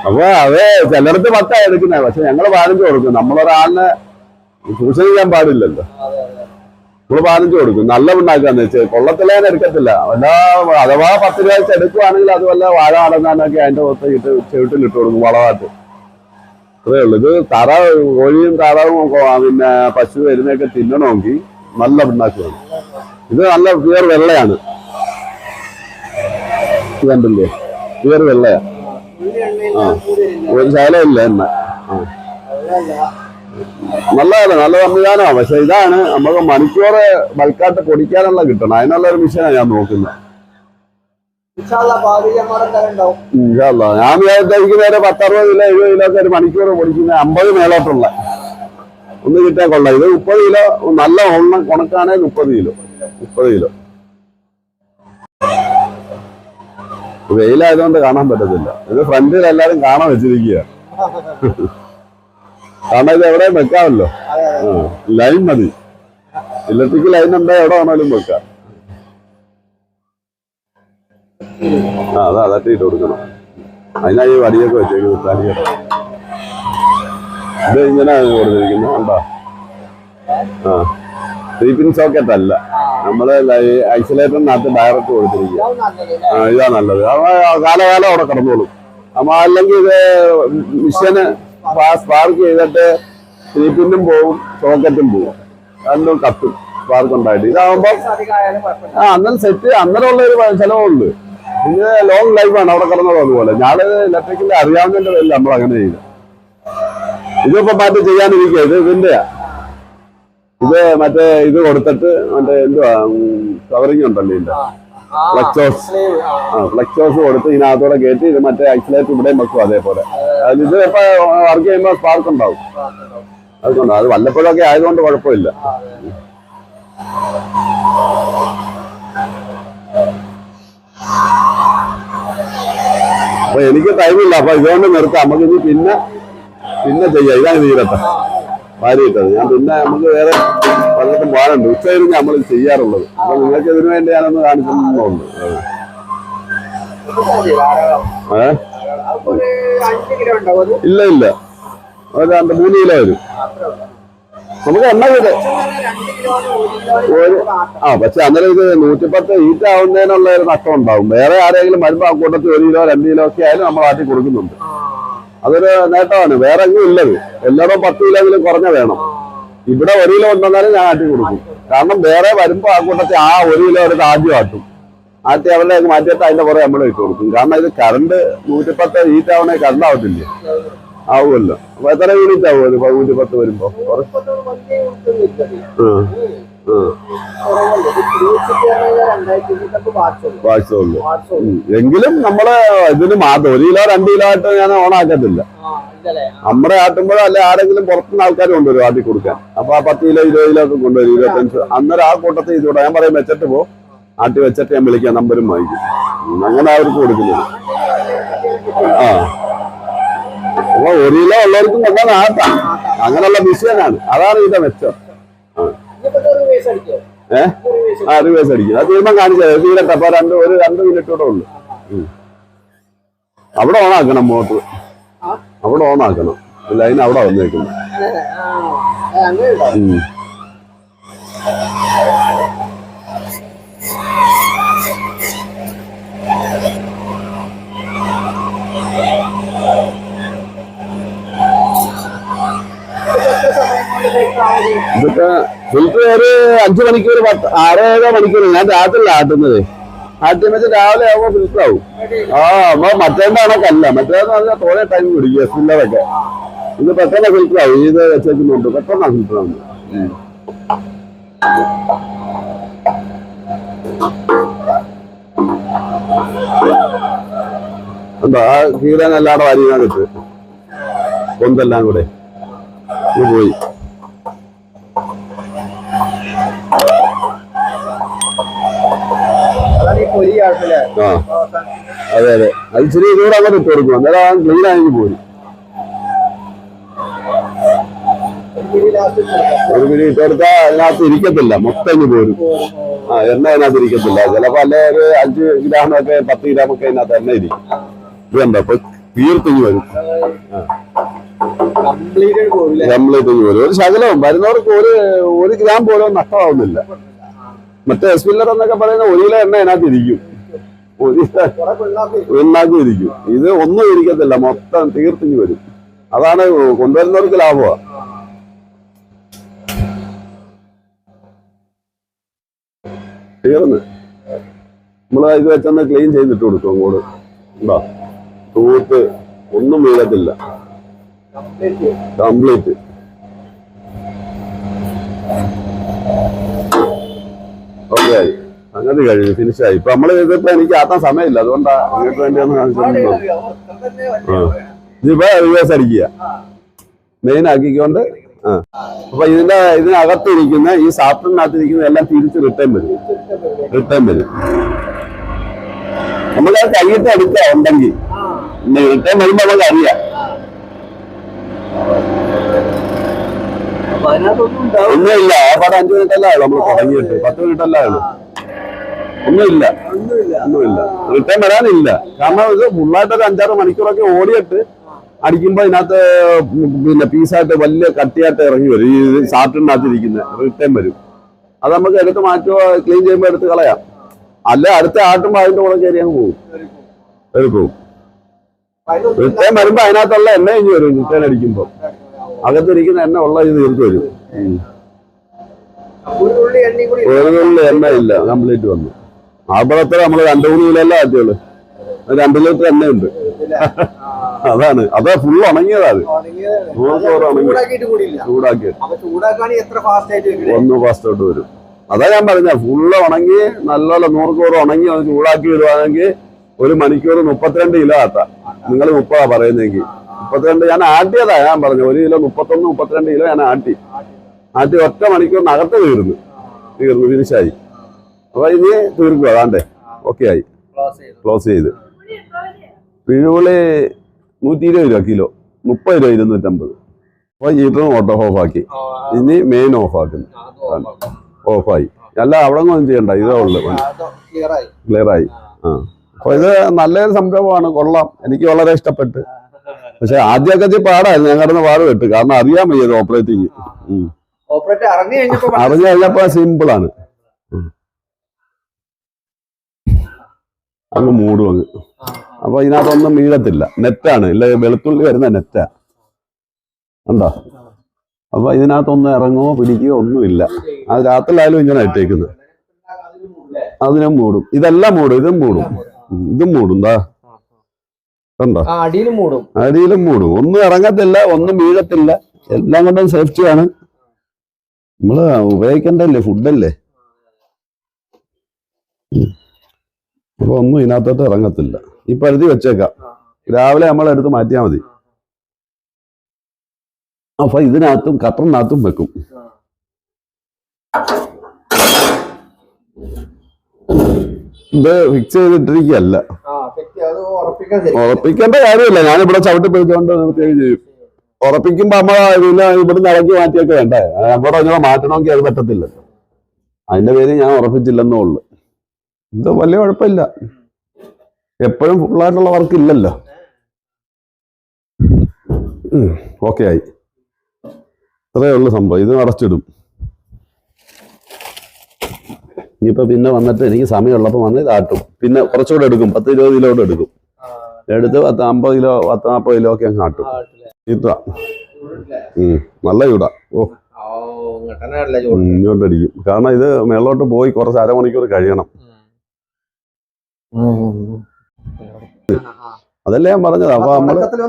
അപ്പൊ അതേ ചിലർക്ക് 10 എടുക്കുന്നത്. പക്ഷെ ഞങ്ങള് 15 കൊടുക്കും. നമ്മളൊരാളിനെ ചൂഷണം ചെയ്യാൻ പാടില്ലല്ലോ. നമ്മള് 15 കൊടുക്കും. നല്ല പിണ്ണാക്കാന്ന് വെച്ചാൽ കൊള്ളത്തിലേനെ എടുക്കത്തില്ല. അഥവാ 10 രൂപ വെച്ച് എടുക്കുവാണെങ്കിൽ അത് വല്ല വാഴ നടന്നാനൊക്കെ അതിന്റെ പുറത്ത് ഇട്ട് ചെവിട്ടിലിട്ട് കൊടുക്കും വളമായിട്ട്. അതേ ഉള്ളു. ഇത് കോഴിയും താറാവും പിന്നെ പശു വരുന്നൊക്കെ തിന്നണമെങ്കിൽ നല്ല പിണ്ണാക്ക് വേണം. ഇത് നല്ല പ്യുവർ വെള്ളയാണ്. കണ്ടില്ലേ, പ്യുവർ വെള്ളയാ. ഒരു ശകലമില്ല എണ്ണ. നല്ലതാണ്, നല്ല സംവിധാനമാണ്. പക്ഷെ ഇതാണ് നമുക്ക് മണിക്കൂറ് ബൾക്കായിട്ട് പൊടിക്കാനുള്ള കിട്ടണം. അതിനുള്ള ഒരു മിഷനാണ് ഞാൻ നോക്കുന്നത്. ഞാൻ വിചാരിക്കും നേരെ 10-60 കിലോ 70 കിലോ ഒക്കെ ഒരു മണിക്കൂർ പൊടിക്കുന്ന 50 മേലോട്ടുള്ള ഒന്ന് കിട്ടാൻ കൊള്ളാം. ഇത് 30 കിലോ നല്ല ഉണക്കാണെങ്കിൽ 30 കിലോ. വെയിലായതുകൊണ്ട് കാണാൻ പറ്റത്തില്ല. ഇത് ഫ്രണ്ടിൽ എല്ലാരും കാണാൻ വെച്ചിരിക്കുക. കാരണം ഇത് എവിടെയും വെക്കാമല്ലോ. ലൈൻ മതി. ഇലക്ട്രിക് ലൈൻ ഉണ്ടോ എവിടെ വേണേലും വെക്കാം. അതാ തട്ടിയിട്ട് കൊടുക്കണം. അതിനായി വടിയൊക്കെ വെച്ചേക്കുന്നു. തടിയൊക്കെ ഇത് ഇങ്ങനെ കൊടുത്തിരിക്കുന്നു. കണ്ടോ? 3 പിൻ സോക്കറ്റ് അല്ല, നമ്മള് ഐസൊലേറ്ററിനകത്ത് ഡയറക്റ്റ് കൊടുത്തിരിക്കുക. ഇതാ നല്ലത്. കാലകാലം അവിടെ കിടന്നോളും. അപ്പൊ അല്ലെങ്കിൽ ഇത് മിഷന് സ്പാർക്ക് ചെയ്തിട്ട് 3 പിന്നും പോവും, സോക്കറ്റും പോവും, രണ്ടും കത്തും സ്പാർക്ക് ഉണ്ടായിട്ട്. ഇതാവുമ്പോ അന്നേരം സെറ്റ് അന്നേരമുള്ള ഒരു ചെലവുള്ളു. പിന്നെ ലോങ് ലൈഫാണ് അവിടെ കിടന്നത്. അതുപോലെ ഞാനത് ഇലക്ട്രിക്കിന്റെ അറിയാവുന്നതിന്റെ പേരിൽ നമ്മൾ അങ്ങനെ ചെയ്തു. ഇതിപ്പോ മാറ്റി ചെയ്യാനിരിക്കുക. ഇത് ഇതിന്റെയാ. ഇത് മറ്റേ ഇത് കൊടുത്തിട്ട് മറ്റേ എന്തുവാ കവറിങ് ഉണ്ടല്ലോ ഇതിന്റെ ഫ്ലെക്സോസ് കൊടുത്ത് ഇതിനകത്തോടെ കയറ്റി ഇത് മറ്റേ ആക്സിലേറ്റർ ഇവിടെയും വെക്കും. അതേപോലെ ഇത് ഇപ്പൊ വർക്ക് ചെയ്യുമ്പോൾ സ്പാർക്ക് ഉണ്ടാവും. അതുകൊണ്ട് അത് വല്ലപ്പോഴൊക്കെ ആയതുകൊണ്ട് കുഴപ്പമില്ല. അപ്പൊ എനിക്ക് ടൈമില്ല. അപ്പൊ ഇതുകൊണ്ട് നിർത്താം. നമുക്ക് ഇനി പിന്നെ ചെയ്യാം. ഇതാണ് തീരട്ടെ. വാരിയിട്ടത്. ഞാൻ പിന്നെ നമുക്ക് വേറെ പലർക്കും പോകാനുണ്ട്. ഉച്ചകഴിഞ്ഞ് നമ്മൾ ചെയ്യാറുള്ളത്. അപ്പൊ നിങ്ങൾക്ക് ഇതിനു വേണ്ടി ഞാനൊന്ന് കാണിക്കുന്നുണ്ട്. ഇല്ല ഇല്ല, ഒരു 2-3 കിലോ വരും. നമുക്ക് എണ്ണ പക്ഷെ അന്നേരം ഇത് 110 ഹീറ്റ് ആവുന്നതിനുള്ള ഒരു നഷ്ടം ഉണ്ടാവും. വേറെ ആരെങ്കിലും വരുമ്പോ ആ കൂട്ടത്തിൽ 1 കിലോ 2 കിലോ ഒക്കെ ആയാലും നമ്മൾ ആട്ടി കൊടുക്കുന്നുണ്ട്. അതൊരു നേട്ടമാണ്. വേറെ എങ്ങും ഇല്ലത്. എല്ലാവരും 10 കിലോയെങ്കിലും കുറഞ്ഞ വേണം. ഇവിടെ 1 കിലോ ഉണ്ടെന്നാലും ഞാൻ ആട്ടി കൊടുക്കും. കാരണം വേറെ വരുമ്പോ ആ കൂട്ടത്തിൽ ആ 1 കിലോ എടുത്ത് ആദ്യം ആട്ടും. ആട്ടി അവരുടെ മാറ്റിയിട്ട് അതിന്റെ പുറകെ നമ്മൾ ഇട്ട് കൊടുക്കും. കാരണം ഇത് കറണ്ട് 110 ഹീറ്റ് ആവണേ കറണ്ട് ആവത്തില്ലേ? ആവുമല്ലോ. അപ്പൊ എത്ര യൂണിറ്റ് ആവും ഒരു 110 വരുമ്പോ? വാട്സോളൂ. എങ്കിലും നമ്മള് ഇതിന് മാത്രം 1 കിലോ 2 കിലോ ആയിട്ട് ഞാൻ ഓണാക്കത്തില്ല. നമ്മുടെ ആട്ടുമ്പോഴോ അല്ലെ ആരെങ്കിലും പുറത്തുനിന്ന് ആൾക്കാർ കൊണ്ടുവരും ആട്ടി കൊടുക്കാൻ. അപ്പൊ ആ 10 കിലോ 20 കിലോ ഒക്കെ കൊണ്ടുവരും. 25. അന്നേരം ആ കൂട്ടത്തിൽ ഇതോടെ ഞാൻ പറയും വെച്ചിട്ട് പോ, ആട്ടി വെച്ചിട്ട് ഞാൻ വിളിക്കാം, നമ്പരും വാങ്ങിക്കും. അങ്ങനെ അവർക്ക് കൊടുക്കുന്നത്. ആ അപ്പൊ 1 കിലോ ഉള്ളവർക്കും കൊണ്ടാൽ ആട്ടാം. അങ്ങനെയുള്ള മിഷ്യനാണ്. അതാണ് ഇതിന്റെ മെച്ചം. റിവേഴ്സ് അടിക്കും. അത് തീരുമാനം കാണിച്ചത് തീരട്ടെ. അപ്പൊ 2 മിനിറ്റ് കൂടെ ഉള്ളു. അവിടെ ഓണാക്കണം മോട്ടർ. അവിടെ ഓണാക്കണം. ലൈൻ അവിടെ വന്നേക്കുന്നു. ഇതൊക്കെ ഫിൽറ്റർ ഒരു 5 മണിക്കൂർ 6-7 മണിക്കൂർ. ഞാൻ രാത്രിയില്ല ആട്ടുന്നത്. ആട്ടിയ രാവിലെ ആവുമ്പോ ഫിൽറ്റർ ആവും. അപ്പൊ മറ്റേണ്ടാണൊക്കല്ല. മറ്റേന്ന് പറഞ്ഞാൽ തോനെ ടൈം പിടിക്കുക ഫില്ലറൊക്കെ. ഇത് പെട്ടെന്ന് ഫിൽറ്റർ ആവും. ഇത് വെച്ചേക്കുന്നുണ്ട്. പെട്ടെന്നാണ് ഫിൽറ്റർ ആവുന്നത്. എന്താ ആ കീടാനെല്ലാം വാരിനകത്ത് കൊന്തെല്ലാം കൂടെ പോയി. അതെ അതെ, അത് ഇച്ചിരി ഇതുകൂടെ അങ്ങോട്ട് ഇട്ട് കൊടുക്കും. അന്നേരം ക്ലീൻ ആയി പോയി. ഒരു പിടി ഇട്ട് കൊടുത്താൽ അതിനകത്ത് ഇരിക്കത്തില്ല, മൊത്തം പോരും. എണ്ണ അതിനകത്ത് ഇരിക്കത്തില്ല. ചിലപ്പോ അല്ലെ ഒരു 5 ഗ്രാമൊക്കെ 10 ഗ്രാമൊക്കെ അതിനകത്ത് എണ്ണ ഇരിക്കും. ഇത് കണ്ടോ ഇപ്പൊ തീർത്തിങ്ങി വരും. കംപ്ലീറ്റ് പോലും ഒരു ശകലവും വരുന്നവർക്ക് 1 ഗ്രാം പോലും നഷ്ടമാവുന്നില്ല. മറ്റേ എസ്പില്ലർ എന്നൊക്കെ പറയുന്ന 1 കിലോ എണ്ണ അതിനകത്ത് ഇരിക്കും. എണ്ണാക്കി ഇരിക്കും. ഇത് ഒന്നും ഇരിക്കത്തില്ല, മൊത്തം തീർത്തിങ്ങി വരും. അതാണ് കൊണ്ടുവരുന്നവർക്ക് ലാഭമാണ്. തീർന്ന് നമ്മള് ഇത് വെച്ചൊന്ന് ക്ലീൻ ചെയ്തിട്ട് കൊടുക്കും. അങ്ങോട്ട് ഉണ്ടോ തൂത്ത് ഒന്നും വീഴത്തില്ല. കംപ്ലീറ്റ് ഓക്കെ ആയി. അങ്ങനെ കഴിഞ്ഞു, ഫിനിഷായി. ഇപ്പൊ നമ്മള് ഇതിപ്പോ എനിക്ക് ആത്താൻ സമയമില്ല, അതുകൊണ്ടാ നിങ്ങൾക്ക് വേണ്ടിയൊന്ന് കാണിച്ചിട്ടുണ്ടോ. ഇതിപ്പോ റിവേഴ്സ് അടിക്കുക, മെയിൻ ആക്കിക്കൊണ്ട്. അപ്പൊ ഇതിനകത്തിരിക്കുന്ന ഈ സാഫ്റ്ററിനകത്തിരിക്കുന്ന എല്ലാം തിരിച്ച് റിട്ടേൺ വരും. നമ്മൾ കൈയിട്ട് എടുക്കുക ഉണ്ടെങ്കിൽ റിട്ടേൺ വരുമ്പോ നമുക്ക് അറിയാം. ഒന്നുമില്ല. ആ പടം 5 മിനിറ്റല്ലേ ആയുള്ളൂ നമ്മൾ തുടങ്ങിയിട്ട്. 10 മിനിറ്റല്ലേ ആയുള്ളൂ. ഒന്നുമില്ല. റിട്ടേൺ വരാനില്ല. കാരണം ഇത് ഫുള്ളായിട്ടൊരു 5-6 മണിക്കൂറൊക്കെ ഓടിയിട്ട് അടിക്കുമ്പോ ഇതിനകത്ത് പിന്നെ പീസായിട്ട് വലിയ കട്ടിയായിട്ട് ഇറങ്ങി വരും. ഈ സാഫ്റ്റിനകത്ത് ഇരിക്കുന്ന റിട്ടേൺ വരും. അത് നമുക്ക് എടുത്ത് മാറ്റുക, ക്ലീൻ ചെയ്യുമ്പോൾ എടുത്ത് കളയാം. അല്ലെ അടുത്ത ആട്ടുമ്പോ അതിന്റെ കൂടെ കയറി അങ്ങ് പോകും. റിട്ടേൺ വരുമ്പോ അതിനകത്തുള്ള എണ്ണ കഴിഞ്ഞ് വരും. റിട്ടേൺ അടിക്കുമ്പോ അകത്തിരിക്കുന്ന എണ്ണ ഉള്ള ഇത് തീർത്ത് വരും. ഒരു തുള്ളി എണ്ണ ഇല്ല, കംപ്ലീറ്റ് വന്നു. ആമ്പളത്തിൽ നമ്മള് 2-3 കിലോ അല്ല ആറ്റുള്ളൂ. 2 ലിറ്റർ എണ്ണയുണ്ട്. അതാണ്, അത് ഫുള്ള് ഉണങ്ങിയതാ. അത് ചൂടാക്കി ഒന്ന് ഫാസ്റ്റായിട്ട് വരും. അതാ ഞാൻ പറഞ്ഞ ഫുള്ള് ഉണങ്ങി നല്ലോണം 100 കോറ് ഉണങ്ങി അത് ചൂടാക്കി വരുവാണെങ്കിൽ 1 മണിക്കൂർ 32 കിലോ ആട്ടാം. നിങ്ങൾ 30 പറയുന്നെങ്കിൽ 32 ഞാൻ ആട്ടിയതാ. ഞാൻ പറഞ്ഞു 1 കിലോ 31-32 കിലോ ഞാൻ ആട്ടി 1 മണിക്കൂറിനകത്ത് തീർന്നു ഫിനിഷായി. അപ്പൊ ഇനി തീർക്കുക. അതാണ്ടേ ഓക്കെ ആയി. ക്ലോസ് ചെയ്ത്. പിഴുപുളി 120 രൂപ കിലോ, 30 രൂപ 250. അപ്പൊ ഹീറ്ററും ഓട്ടോ ഓഫാക്കി. ഇനി മെയിൻ ഓഫാക്കുന്നു. ഓഫായി. അല്ല അവിടെ ഒന്നും ചെയ്യണ്ട, ഇതേ ഉള്ളു. ക്ലിയർ ആയി. അപ്പൊ ഇത് നല്ലൊരു സംരംഭമാണ്, കൊള്ളാം. എനിക്ക് വളരെ ഇഷ്ടപ്പെട്ട്. പക്ഷെ ആദ്യമൊക്കെ പാടായിരുന്നു, ഞാൻ കിടന്ന് പാട് വിട്ടു. കാരണം അറിയാൻ വയ്യത് ഓപ്പറേറ്റിങ്. അറിഞ്ഞു കഴിഞ്ഞപ്പോ സിമ്പിളാണ്. അങ്ങ് മൂടും അങ്ങ്. അപ്പൊ ഇതിനകത്തൊന്നും വീഴത്തില്ല. നെറ്റാണ്, ഇല്ല വെളുത്തുള്ളി വരുന്ന നെറ്റാ ഉണ്ടോ. അപ്പൊ ഇതിനകത്തൊന്നും ഇറങ്ങുമോ പിടിക്കുകയോ ഒന്നുമില്ല. അത് രാത്രിയിലായാലും ഇങ്ങനെ ഇട്ടേക്കുന്നത്. അതിനും മൂടും, ഇതെല്ലാം മൂടും. ഇതും മൂടും, ഇതും മൂടും. എന്താ കണ്ടോ, അടിയിലും മൂടും. ഒന്നും ഇറങ്ങത്തില്ല, ഒന്നും വീഴത്തില്ല. എല്ലാം കൊണ്ടും സേഫ്റ്റിയാണ്. നമ്മള് ഉപയോഗിക്കണ്ടല്ലേ, ഫുഡല്ലേ. അപ്പൊ ഒന്നും ഇതിനകത്തോട്ട് ഇറങ്ങത്തില്ല. ഈ പഴുതി വെച്ചേക്കാം, രാവിലെ നമ്മളെടുത്ത് മാറ്റിയാൽ മതി. അപ്പൊ ഇതിനകത്തും കട്ടറിനകത്തും വെക്കും. ഇത് ഫിക്സ് ചെയ്തിട്ടിരിക്കുകയല്ല, ഉറപ്പിക്കേണ്ട കാര്യമില്ല. ഞാനിവിടെ ചവിട്ടി പിടിച്ചുകൊണ്ട് നിർത്തുകയും ചെയ്യും. ഉറപ്പിക്കുമ്പോ നമ്മളെ പിന്നെ ഇവിടുന്ന് ഇറക്കി മാറ്റിയൊക്കെ വേണ്ടേ. നമ്മുടെ ഇങ്ങനെ മാറ്റണമെങ്കിൽ അത് പറ്റത്തില്ല. അതിന്റെ പേര് ഞാൻ ഉറപ്പിച്ചില്ലെന്നേ ഉള്ളു. ഇത് വലിയ കുഴപ്പമില്ല. എപ്പോഴും ഫുള്ളായിട്ടുള്ള വർക്ക് ഇല്ലല്ലോ. ഓക്കെ ആയി. ഇത്രയേ ഉള്ളു സംഭവം. ഇത് അടച്ചിടും. ഇനിയിപ്പോ പിന്നെ വന്നിട്ട് എനിക്ക് സമയമുള്ളപ്പോൾ വന്ന് ഇതാട്ടും. പിന്നെ കുറച്ചുകൂടെ എടുക്കും, 10-20 കിലോ എടുക്കും. എടുത്ത് 50 കിലോ 40 കിലോ ഒക്കെ അങ്ങ് ആട്ടും. ഇത്ര നല്ല ചൂടാ. ഇങ്ങോട്ടടിക്കും. കാരണം ഇത് മേളോട്ട് പോയി കുറച്ച് അരമണിക്കൂർ കഴിയണം. അതല്ലേ ഞാൻ പറഞ്ഞത്. അപ്പൊ നമ്മള് തുടക്കത്തിൽ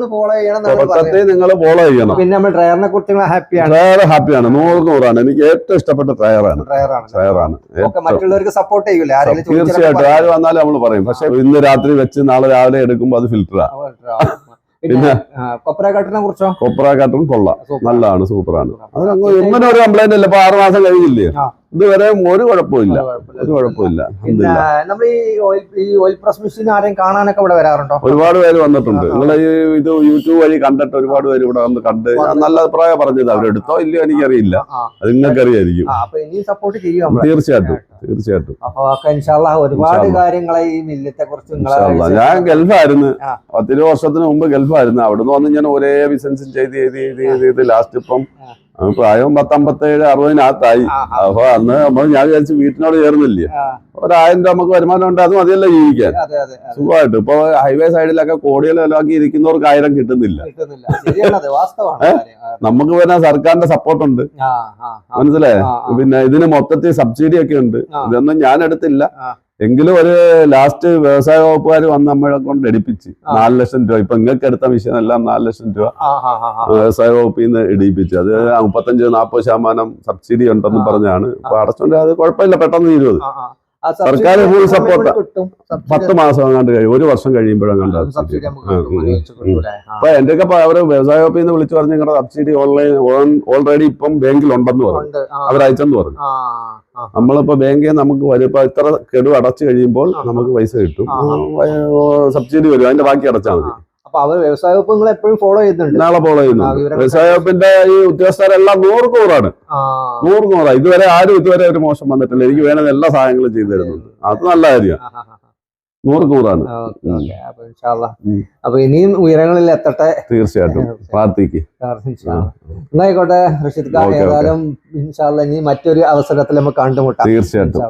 നിങ്ങൾ ഫോളോ ചെയ്യണം. പിന്നെ നമ്മൾ ഡ്രൈവറിനെ കുറിച്ച് ഹാപ്പിയാണ്. ഡ്രൈവർ ഹാപ്പിയാണ്, 100% എനിക്ക് ഏറ്റവും ഇഷ്ടപ്പെട്ട ഡ്രൈവറാണ്. മറ്റുള്ളവർക്ക് സപ്പോർട്ട് ചെയ്യൂല. തീർച്ചയായിട്ടും ആര് വന്നാലും നമ്മൾ പറയും. പക്ഷെ ഇന്ന് രാത്രി വെച്ച് നാളെ രാവിലെ എടുക്കുമ്പോ അത് ഫിൽറ്ററാ. പിന്നെ കൊപ്ര കട്ടറിനെ കുറിച്ചോ? കൊപ്ര കട്ടറും കൊള്ളാം, നല്ലതാണ്, സൂപ്പറാണ്. അതിനങ്ങ് ഒന്നിനും ഒരു കംപ്ലൈന്റ് ഇല്ല. ഇപ്പൊ 6 മാസം കഴിഞ്ഞില്ലേ, ഇതുവരെ ഒരു കുഴപ്പമില്ല. നമ്മൾ ഈ ഓയിൽ പ്രസ് മെഷീൻ ആരെയും കാണാനൊക്കെ ഇവിടെ വരാറുണ്ടോ? ഒരുപാട് പേര് വന്നിട്ടുണ്ട്. നിങ്ങളെ ഇത് യൂട്യൂബ് വഴി കണ്ടിട്ട് ഒരുപാട് പേര് ഇവിടെ വന്ന് കണ്ട് നല്ല അഭിപ്രായം പറഞ്ഞത്. അവരെടുത്തോ ഇല്ലയോ എനിക്കറിയില്ല, അത് നിങ്ങൾക്ക് അറിയായിരിക്കും. സപ്പോർട്ട് ചെയ്യും. തീർച്ചയായിട്ടും തീർച്ചയായിട്ടും. ഒരുപാട് കാര്യങ്ങളെ ഈ മില്ലത്തെ കുറിച്ച്. ഞാൻ ഗൾഫായിരുന്നു, 10 വർഷത്തിന് മുമ്പ് ഗൾഫായിരുന്നു. അവിടുന്ന് വന്ന് ഞാൻ ഒരേ ബിസിനസ് ചെയ്ത് ലാസ്റ്റ് ഇപ്പം പ്രായം 50-57-60-നകത്തായി. അപ്പൊ അന്ന് ഞാൻ വിചാരിച്ചു വീട്ടിനോട് ചേർന്നില്ലേ, 1000 രൂപ നമുക്ക് വരുമാനം ഉണ്ട്, അത് മതിയല്ല ജീവിക്കാൻ സുഖമായിട്ട്. ഇപ്പൊ ഹൈവേ സൈഡിലൊക്കെ കോടികൾ വിലവാക്കി ഇരിക്കുന്നവർക്ക് 1000 കിട്ടുന്നില്ല. നമുക്ക് പിന്നെ സർക്കാരിന്റെ സപ്പോർട്ടുണ്ട്, മനസ്സിലായേ. പിന്നെ ഇതിന് മൊത്തത്തിൽ സബ്സിഡി ഒക്കെ ഉണ്ട്. ഇതൊന്നും ഞാൻ എടുത്തില്ല. എങ്കിലും ഒരു ലാസ്റ്റ് വ്യവസായ വകുപ്പുകാർ വന്ന് നമ്മളെ കൊണ്ട് എടുപ്പിച്ച് 4 ലക്ഷം രൂപ. ഇപ്പൊ നിങ്ങൾക്ക് എടുത്ത മിഷൻ എല്ലാം 4 ലക്ഷം രൂപ വ്യവസായ വകുപ്പിൽ നിന്ന് എടുപ്പിച്ച്. അത് 35-40% സബ്സിഡി ഉണ്ടെന്ന് പറഞ്ഞാണ് ഇപ്പൊ അടച്ചോണ്ട്. അത് കുഴപ്പമില്ല, പെട്ടെന്ന് തീരുവത്. സർക്കാർ ഫുൾ സപ്പോർട്ട്. 10 മാസം അങ്ങാണ്ട് കഴിയും, 1 വർഷം കഴിയുമ്പോഴങ്ങാണ്ട്. അപ്പൊ എന്റെ ഒക്കെ അവര് വ്യവസായ വകുപ്പിൽ നിന്ന് വിളിച്ചു പറഞ്ഞു നിങ്ങളുടെ സബ്സിഡി ഓൾറെഡി ഇപ്പം ബാങ്കിൽ ഉണ്ടെന്ന് പറഞ്ഞു, അവരയച്ചെന്ന് പറഞ്ഞു. നമ്മളിപ്പോ ബാങ്കിൽ നമുക്ക് വരും. ഇപ്പൊ ഇത്ര കെടു അടച്ചു കഴിയുമ്പോൾ നമുക്ക് പൈസ കിട്ടും, സബ്സിഡി വരും. അതിന്റെ ബാക്കി അടച്ചാൽ മതി. വ്യവസായ വകുപ്പ് എപ്പോഴും ഫോളോ ചെയ്യുന്നുണ്ട്. നാളെ ഫോളോ ചെയ്യുന്നുണ്ട്. വ്യവസായ വകുപ്പിന്റെ ഈ ഉദ്യോഗസ്ഥരെല്ലാം 100% 100%. ഇതുവരെ ആരും ഇതുവരെ ഒരു മോശം വന്നിട്ടില്ല. എനിക്ക് വേണ്ട എല്ലാ സഹായങ്ങളും ചെയ്തു തരുന്നുണ്ട്. അത് നല്ല കാര്യമാണ്. 100%. അപ്പൊ ഇനിയും ഉയരങ്ങളിൽ എത്തട്ടെ. തീർച്ചയായിട്ടും പ്രാർത്ഥിക്കും. എന്നായിക്കോട്ടെ റഷീദ് ഖാൻ. ഏതായാലും ഇൻഷാ അല്ലാഹ് ഇനി മറ്റൊരു അവസരത്തിൽ നമുക്ക് കണ്ടുമുട്ടാം. തീർച്ചയായിട്ടും.